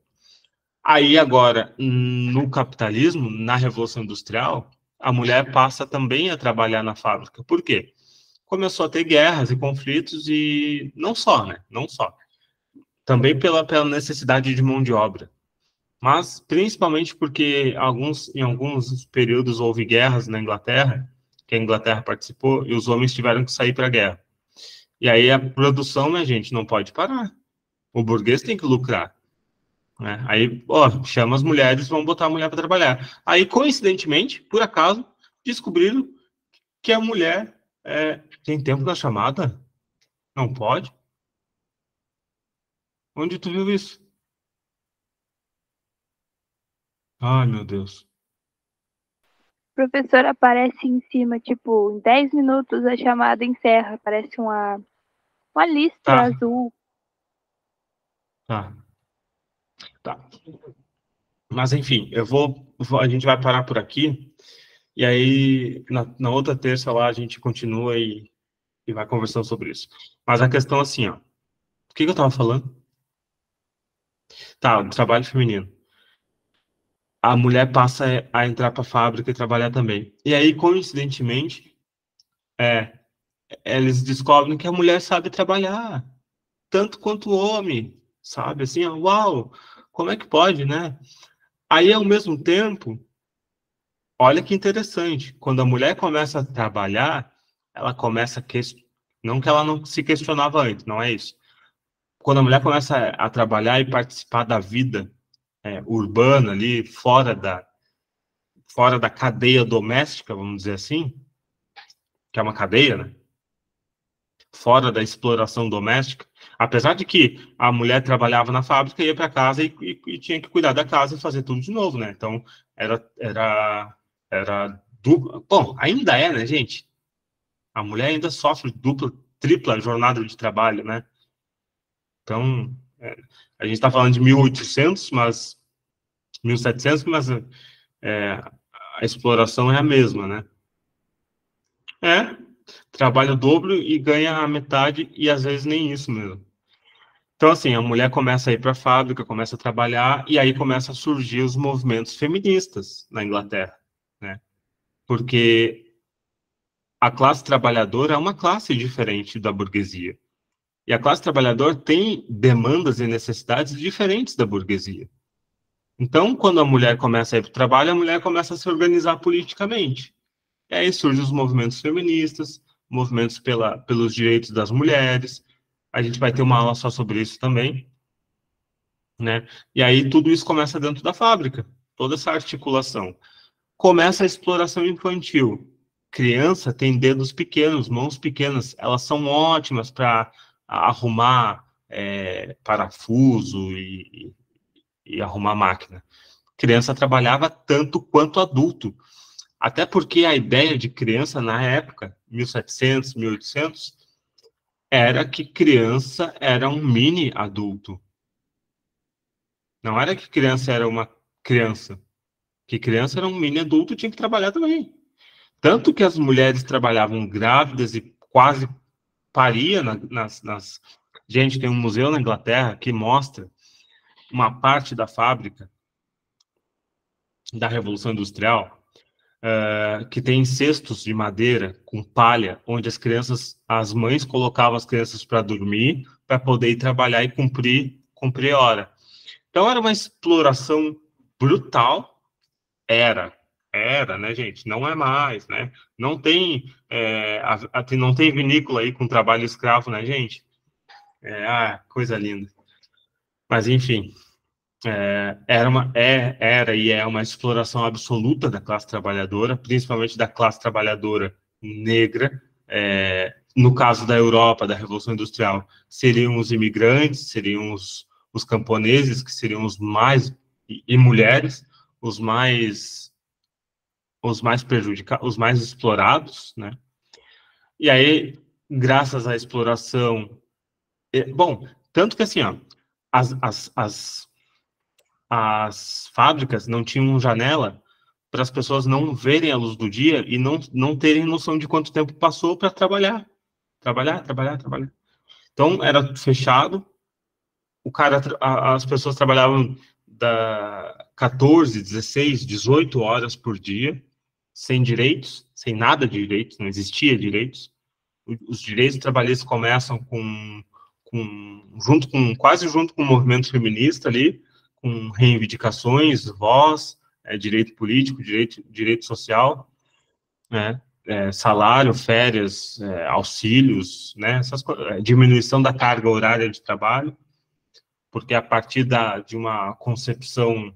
Aí agora, no capitalismo, na Revolução Industrial, a mulher passa também a trabalhar na fábrica. Por quê? Começou a ter guerras e conflitos e não só, né? Não só. Também pela necessidade de mão de obra. Mas principalmente porque em alguns períodos houve guerras na Inglaterra, que a Inglaterra participou, e os homens tiveram que sair para a guerra. E aí a produção, né, gente, não pode parar. O burguês tem que lucrar. Né? Aí, chama as mulheres, vão botar a mulher para trabalhar. Aí, coincidentemente, por acaso, descobriram que a mulher tem tempo na chamada? Não pode? Onde tu viu isso? Ai, meu Deus. O professor aparece em cima, tipo, em 10 minutos a chamada encerra. Aparece uma listra azul. Tá. Mas, enfim, a gente vai parar por aqui, e aí, na outra terça lá, a gente continua e vai conversando sobre isso. Mas a questão, assim, ó, o que eu tava falando? Tá, o trabalho feminino. A mulher passa a entrar para a fábrica e trabalhar também. E aí, coincidentemente, eles descobrem que a mulher sabe trabalhar, tanto quanto o homem, sabe? Assim, ó, uau, como é que pode, né? Aí, ao mesmo tempo, olha que interessante, quando a mulher começa a trabalhar, ela começa não que ela não se questionava antes, não é isso. Quando a mulher começa a trabalhar e participar da vida urbana ali, fora da cadeia doméstica, vamos dizer assim, que é uma cadeia, né? Fora da exploração doméstica, apesar de que a mulher trabalhava na fábrica, ia para casa e tinha que cuidar da casa e fazer tudo de novo, né? Então, era dupla. Bom, ainda é, né, gente? A mulher ainda sofre dupla, tripla jornada de trabalho, né? Então, a gente está falando de 1800, mas 1700, mas a exploração é a mesma, né? Trabalha o dobro e ganha a metade, e às vezes nem isso mesmo. Então, assim, a mulher começa a ir para a fábrica, começa a trabalhar, e aí começa a surgir os movimentos feministas na Inglaterra, né? Porque a classe trabalhadora é uma classe diferente da burguesia. E a classe trabalhadora tem demandas e necessidades diferentes da burguesia. Então, quando a mulher começa a ir para o trabalho, a mulher começa a se organizar politicamente. E aí surgem os movimentos feministas, movimentos pelos direitos das mulheres. A gente vai ter uma aula só sobre isso também, né? E aí tudo isso começa dentro da fábrica, toda essa articulação. Começa a exploração infantil. Criança tem dedos pequenos, mãos pequenas, elas são ótimas para arrumar parafuso e arrumar máquina. Criança trabalhava tanto quanto adulto. Até porque a ideia de criança na época, 1700, 1800, era que criança era um mini adulto. Não era que criança era uma criança. Que criança era um mini adulto e tinha que trabalhar também. Tanto que as mulheres trabalhavam grávidas e quase paria nas... Gente, tem um museu na Inglaterra que mostra uma parte da fábrica da Revolução Industrial, que tem cestos de madeira com palha, onde as mães colocavam as crianças para dormir, para poder ir trabalhar e cumprir hora. Então, era uma exploração brutal. Era, né, gente? Não é mais, né? Não tem, não tem vinícola aí com trabalho escravo, né, gente? Coisa linda. Mas, enfim, era e é uma exploração absoluta da classe trabalhadora, principalmente da classe trabalhadora negra. No caso da Europa, da Revolução Industrial, seriam os imigrantes, seriam os camponeses, que seriam os mais, e mulheres, os mais prejudicados, os mais explorados, né? E aí, graças à exploração... Bom, tanto que assim, ó, as fábricas não tinham janela para as pessoas não verem a luz do dia e não terem noção de quanto tempo passou para trabalhar. Então, era fechado, as pessoas trabalhavam 14, 16, 18 horas por dia, sem direitos, sem nada de direitos, não existia direitos. Os direitos trabalhistas começam quase junto com o movimento feminista ali, com reivindicações, voz, direito político, direito social, né? Salário, férias, auxílios, né? Diminuição da carga horária de trabalho, porque a partir de uma concepção,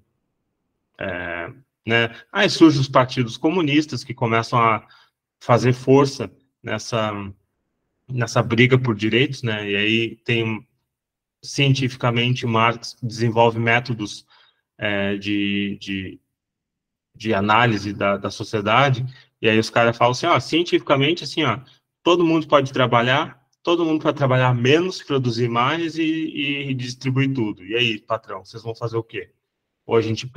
né? Aí surgem os partidos comunistas que começam a fazer força nessa briga por direitos, né? E aí cientificamente, Marx desenvolve métodos de análise da sociedade, e aí os caras falam assim, cientificamente, assim, todo mundo pode trabalhar menos, produzir mais e distribuir tudo. E aí, patrão, vocês vão fazer o quê? Ou a gente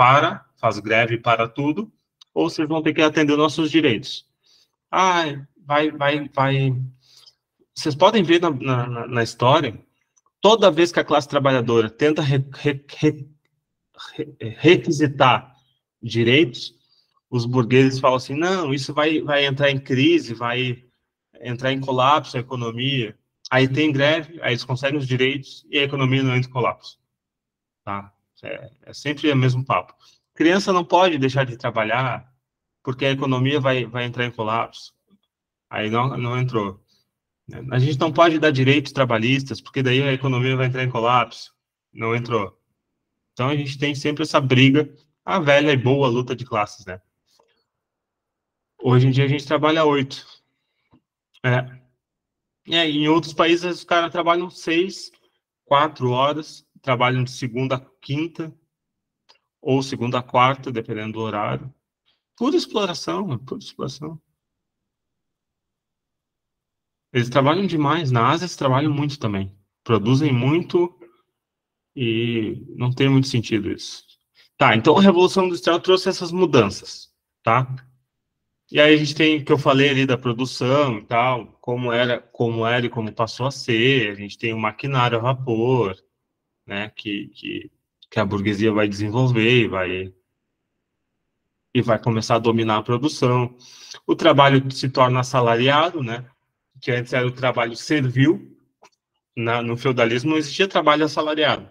faz greve para tudo, ou vocês vão ter que atender nossos direitos. Vocês podem ver na história, toda vez que a classe trabalhadora tenta requisitar direitos, os burgueses falam assim, não, isso vai entrar em crise, vai entrar em colapso a economia. Aí tem greve, aí eles conseguem os direitos e a economia não entra em colapso. Tá? É sempre o mesmo papo. Criança não pode deixar de trabalhar porque a economia vai entrar em colapso. Aí não entrou. A gente não pode dar direitos trabalhistas porque daí a economia vai entrar em colapso. Não entrou. Então, a gente tem sempre essa briga, a velha e boa luta de classes, né? Hoje em dia, a gente trabalha 8. Em outros países, os caras trabalham 6, 4 horas, trabalham de segunda a quinta, ou segunda a quarta, dependendo do horário. Pura exploração, pura exploração. Eles trabalham demais. Na Ásia, eles trabalham muito também. Produzem muito e não tem muito sentido isso. Tá, então a Revolução Industrial trouxe essas mudanças, tá? E aí a gente tem o que eu falei ali da produção e tal, como era e como passou a ser. A gente tem o maquinário a vapor, né, que a burguesia vai desenvolver e vai começar a dominar a produção. O trabalho se torna assalariado, né, que antes era o trabalho servil. No feudalismo não existia trabalho assalariado.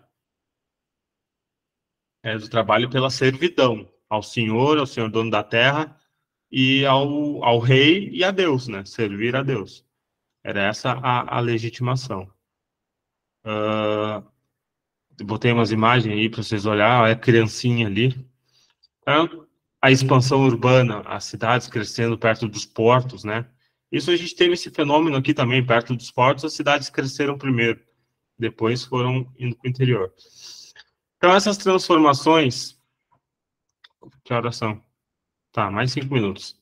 Era o trabalho pela servidão ao senhor dono da terra, e ao rei e a Deus, né? Servir a Deus. Era essa a legitimação. Botei umas imagens aí para vocês olharem, é criancinha ali. A expansão urbana, as cidades crescendo perto dos portos, né? Isso a gente teve esse fenômeno aqui também, perto dos portos, as cidades cresceram primeiro, depois foram indo para o interior. Então, essas transformações... Que horas são? Tá, mais 5 minutos.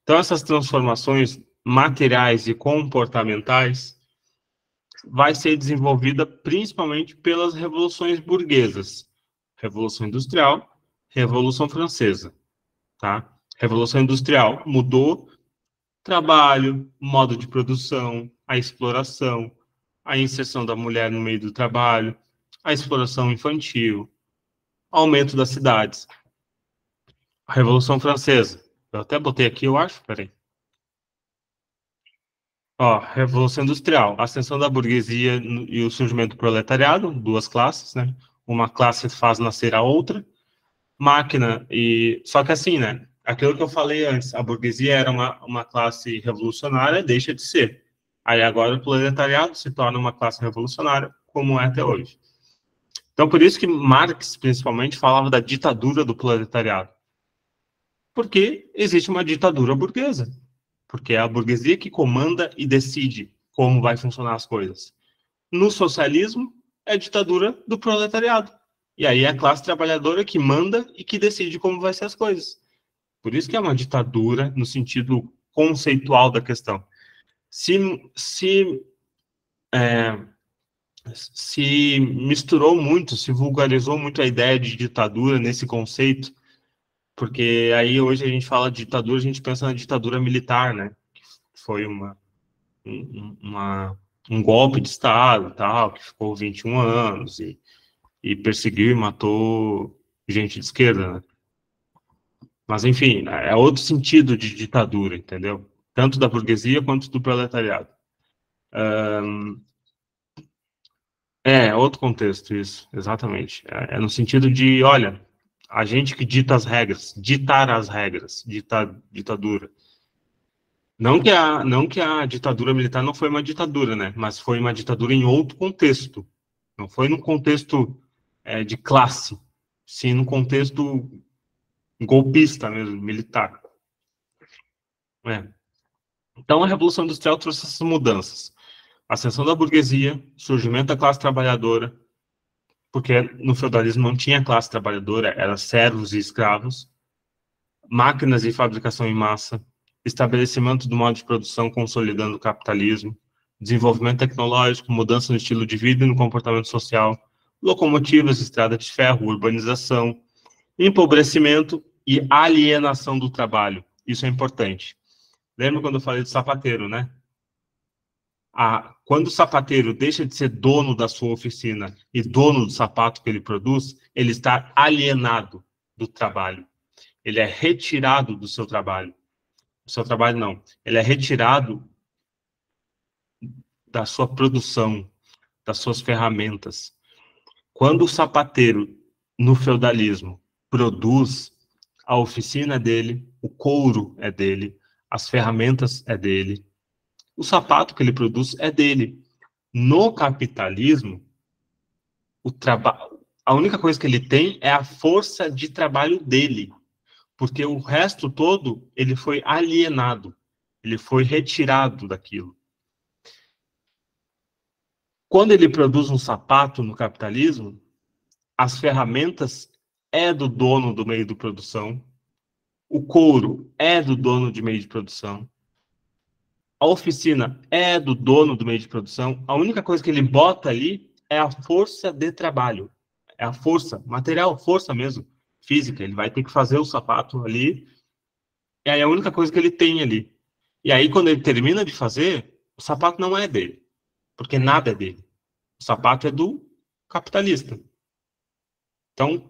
Então, essas transformações materiais e comportamentais vai ser desenvolvida principalmente pelas revoluções burguesas. Revolução Industrial, Revolução Francesa. Tá? Revolução Industrial mudou trabalho, modo de produção, a exploração, a inserção da mulher no meio do trabalho, a exploração infantil, aumento das cidades. A Revolução Francesa. Eu até botei aqui, eu acho. Peraí. Ó, Revolução Industrial. Ascensão da burguesia e o surgimento do proletariado, duas classes, né? Uma classe faz nascer a outra. Máquina e... Só que assim, né? Aquilo que eu falei antes, a burguesia era uma classe revolucionária, deixa de ser. Aí agora o proletariado se torna uma classe revolucionária, como é até hoje. Então, por isso que Marx, principalmente, falava da ditadura do proletariado. Porque existe uma ditadura burguesa. Porque é a burguesia que comanda e decide como vai funcionar as coisas. No socialismo, é a ditadura do proletariado. E aí é a classe trabalhadora que manda e que decide como vai ser as coisas. Por isso que é uma ditadura no sentido conceitual da questão. Se misturou muito, se vulgarizou muito a ideia de ditadura nesse conceito, porque aí hoje a gente fala de ditadura, a gente pensa na ditadura militar, né? Que foi um golpe de Estado, tal, que ficou 21 anos e perseguiu e matou gente de esquerda, né? Mas, enfim, é outro sentido de ditadura, entendeu? Tanto da burguesia quanto do proletariado. É outro contexto, isso, exatamente. É no sentido de, olha, a gente que dita as regras, ditar as regras, ditadura. Não que a ditadura militar não foi uma ditadura, né? Mas foi uma ditadura em outro contexto. Não foi num contexto de classe, sim num contexto golpista mesmo, militar. Então, a Revolução Industrial trouxe essas mudanças. Ascensão da burguesia, surgimento da classe trabalhadora, porque no feudalismo não tinha classe trabalhadora, era servos e escravos, máquinas e fabricação em massa, estabelecimento do modo de produção consolidando o capitalismo, desenvolvimento tecnológico, mudança no estilo de vida e no comportamento social, locomotivas, estrada de ferro, urbanização, empobrecimento e alienação do trabalho. Isso é importante. Lembra quando eu falei do sapateiro, né? Quando o sapateiro deixa de ser dono da sua oficina e dono do sapato que ele produz, ele está alienado do trabalho. Ele é retirado do seu trabalho. Do seu trabalho, não. Ele é retirado da sua produção, das suas ferramentas. Quando o sapateiro, no feudalismo, produz, a oficina é dele, o couro é dele, as ferramentas é dele, o sapato que ele produz é dele. No capitalismo, a única coisa que ele tem é a força de trabalho dele, porque o resto todo ele foi alienado, ele foi retirado daquilo. Quando ele produz um sapato no capitalismo, as ferramentas é do dono do meio de produção, o couro é do dono de meio de produção, a oficina é do dono do meio de produção, a única coisa que ele bota ali é a força de trabalho, é a força, material, força mesmo, física, ele vai ter que fazer o sapato ali, e aí é a única coisa que ele tem ali. E aí quando ele termina de fazer, o sapato não é dele, porque nada é dele. O sapato é do capitalista. Então,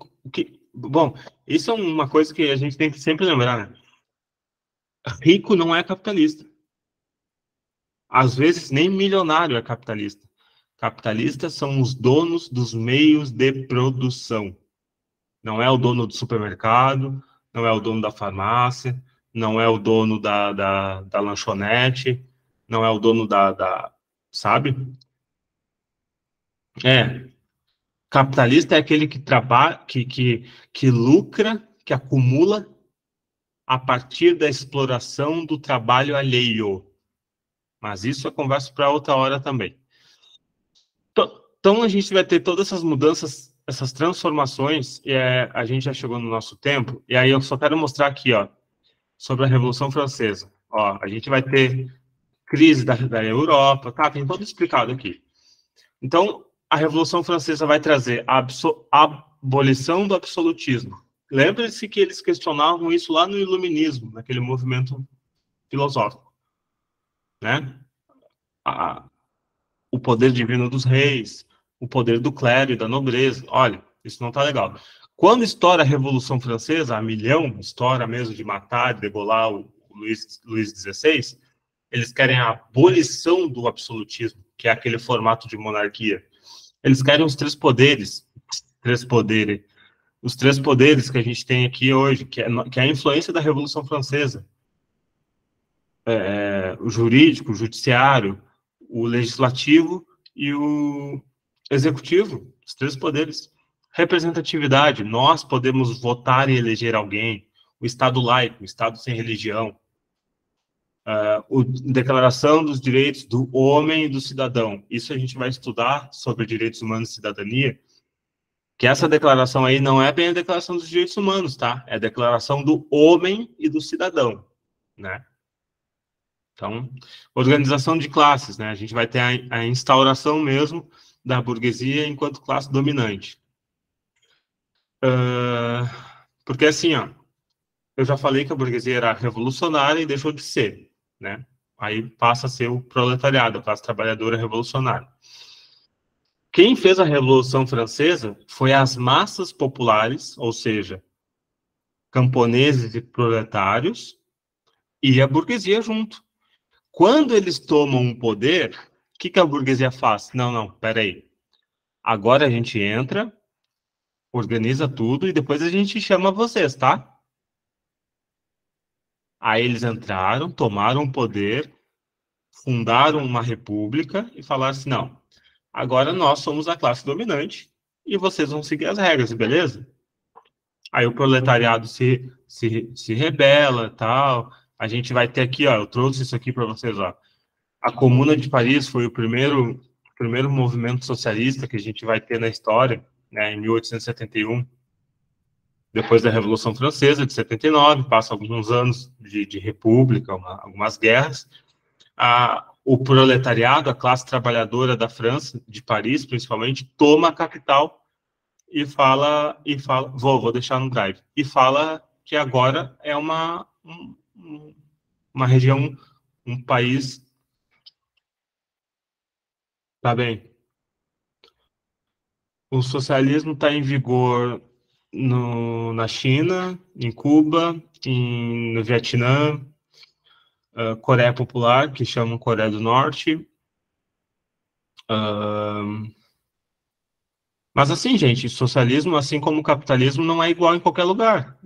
bom, isso é uma coisa que a gente tem que sempre lembrar, né? Rico não é capitalista. Às vezes, nem milionário é capitalista. Capitalistas são os donos dos meios de produção. Não é o dono do supermercado, não é o dono da farmácia, não é o dono da lanchonete, não é o dono sabe? Capitalista é aquele que trabalha, que lucra, que acumula a partir da exploração do trabalho alheio. Mas isso é conversa para outra hora também. Então, a gente vai ter todas essas mudanças, essas transformações, e a gente já chegou no nosso tempo, e aí eu só quero mostrar aqui, ó, sobre a Revolução Francesa. Ó, a gente vai ter crise da Europa, tá? Tem tudo explicado aqui. Então, a Revolução Francesa vai trazer a abolição do absolutismo. Lembre-se que eles questionavam isso lá no Iluminismo, naquele movimento filosófico, né? O poder divino dos reis, o poder do clero e da nobreza. Olha, isso não está legal. Quando estoura a Revolução Francesa, a milhão, estoura mesmo de matar, de degolar o Luís XVI, eles querem a abolição do absolutismo, que é aquele formato de monarquia. Eles querem os três poderes, os três poderes que a gente tem aqui hoje, que é a influência da Revolução Francesa. O jurídico, o judiciário, o legislativo e o executivo, os três poderes. Representatividade, nós podemos votar e eleger alguém. O Estado laico, o Estado sem religião. Declaração dos Direitos do Homem e do Cidadão. Isso a gente vai estudar sobre direitos humanos e cidadania, que essa declaração aí não é bem a Declaração dos Direitos Humanos, tá? É a Declaração do Homem e do Cidadão, né? Então, organização de classes, né? A gente vai ter a instauração mesmo da burguesia enquanto classe dominante. Porque assim, ó, eu já falei que a burguesia era revolucionária e deixou de ser, né? Aí passa a ser o proletariado, a classe trabalhadora revolucionária. Quem fez a Revolução Francesa foi as massas populares, ou seja, camponeses e proletários, e a burguesia junto. Quando eles tomam o poder, o que a burguesia faz? Não, peraí. Agora a gente entra, organiza tudo e depois a gente chama vocês, tá? Aí eles entraram, tomaram o poder, fundaram uma república e falaram assim, não, agora nós somos a classe dominante e vocês vão seguir as regras, beleza? Aí o proletariado se rebela, tal. A gente vai ter aqui, ó, eu trouxe isso aqui para vocês, ó. A Comuna de Paris foi o primeiro movimento socialista que a gente vai ter na história, né, em 1871, depois da Revolução Francesa, de 79, passa alguns anos de república, algumas guerras. O proletariado, a classe trabalhadora da França, de Paris, principalmente, toma a capital e fala vou deixar no drive, e fala que agora é uma região, um país. Tá bem. O socialismo está em vigor na China, em Cuba, no Vietnã, Coreia Popular, que chamam Coreia do Norte. Mas assim, gente, socialismo, assim como o capitalismo, não é igual em qualquer lugar.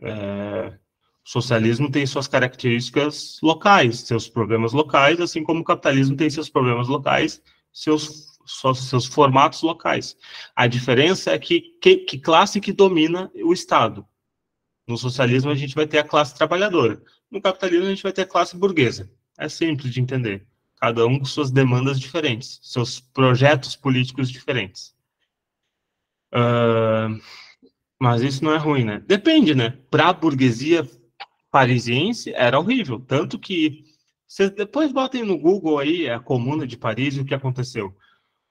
O socialismo tem suas características locais, seus problemas locais, assim como o capitalismo tem seus problemas locais, seus formatos locais. A diferença é que classe que domina o Estado. No socialismo, a gente vai ter a classe trabalhadora. No capitalismo, a gente vai ter a classe burguesa. É simples de entender. Cada um com suas demandas diferentes, seus projetos políticos diferentes. Mas isso não é ruim, né? Depende, né? Para a burguesia parisiense, era horrível. Tanto que, vocês depois botem no Google aí a Comuna de Paris e o que aconteceu.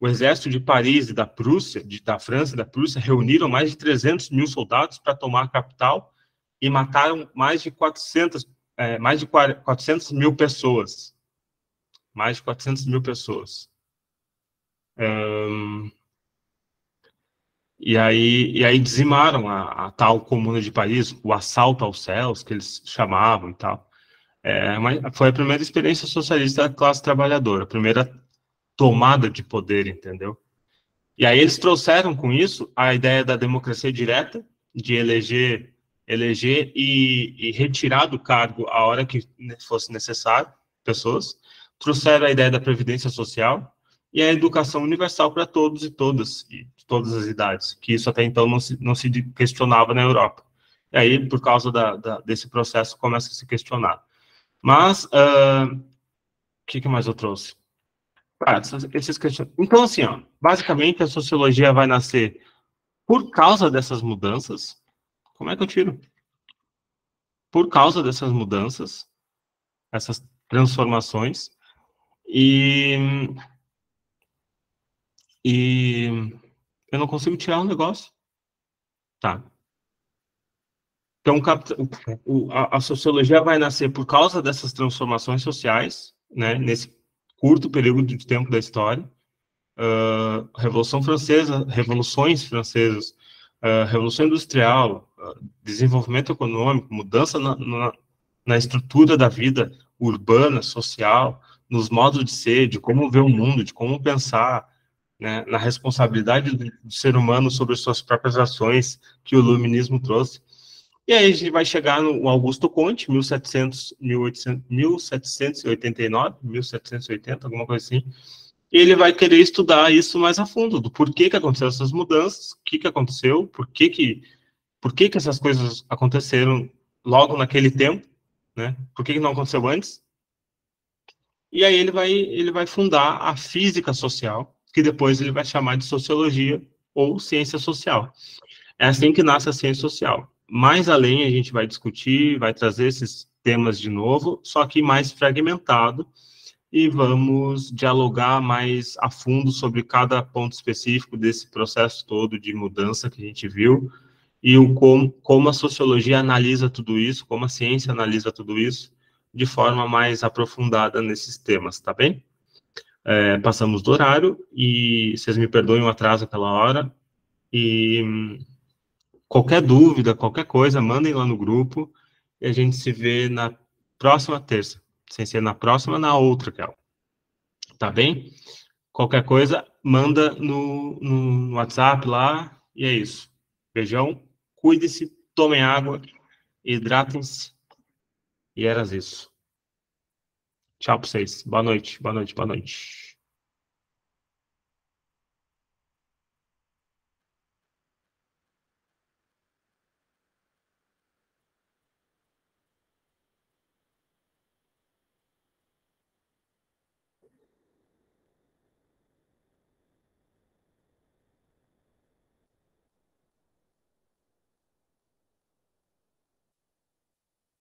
O exército de Paris e da Prússia, da França e da Prússia, reuniram mais de 300 mil soldados para tomar a capital e mataram mais de 400 mil pessoas. Mais de 400 mil pessoas. E aí dizimaram a tal Comuna de Paris, o assalto aos céus, que eles chamavam e tal. Foi a primeira experiência socialista da classe trabalhadora, a primeira tomada de poder, entendeu? E aí eles trouxeram com isso a ideia da democracia direta, de eleger e retirar do cargo a hora que fosse necessário pessoas. Trouxeram a ideia da previdência social e a educação universal para todos e todas, de todas as idades, que isso até então não se questionava na Europa. E aí, por causa desse processo, começa a se questionar. Mas, o que mais eu trouxe? Então, assim, ó, basicamente, a sociologia vai nascer por causa dessas mudanças. Como é que eu tiro? Por causa dessas mudanças, essas transformações, e eu não consigo tirar um negócio. Tá. Então, a sociologia vai nascer por causa dessas transformações sociais, né, nesse curto período de tempo da história. Revoluções francesas, Revolução Industrial, desenvolvimento econômico, mudança na estrutura da vida urbana, social, nos modos de ser, de como ver o mundo, de como pensar, né, na responsabilidade do ser humano sobre suas próprias ações, que o iluminismo trouxe. E aí a gente vai chegar no Augusto Comte, 1789, 1780, alguma coisa assim, e ele vai querer estudar isso mais a fundo, do porquê que aconteceram essas mudanças, o que aconteceu, por que essas coisas aconteceram logo naquele tempo, né? Por que não aconteceu antes? E aí ele vai fundar a física social, que depois ele vai chamar de sociologia ou ciência social. É assim que nasce a ciência social. Mais além, a gente vai discutir, vai trazer esses temas de novo, só que mais fragmentado, e vamos dialogar mais a fundo sobre cada ponto específico desse processo todo de mudança que a gente viu, e como a sociologia analisa tudo isso, como a ciência analisa tudo isso, de forma mais aprofundada nesses temas, tá bem? Passamos do horário, e vocês me perdoem o atraso aquela hora, e qualquer dúvida, qualquer coisa, mandem lá no grupo, e a gente se vê na próxima terça, sem ser na próxima, na outra, Kel. Tá bem? Qualquer coisa, manda no WhatsApp lá, e é isso. Beijão, cuide-se, tomem água, hidratem-se, e era isso. Tchau pra vocês. Boa noite, boa noite, boa noite.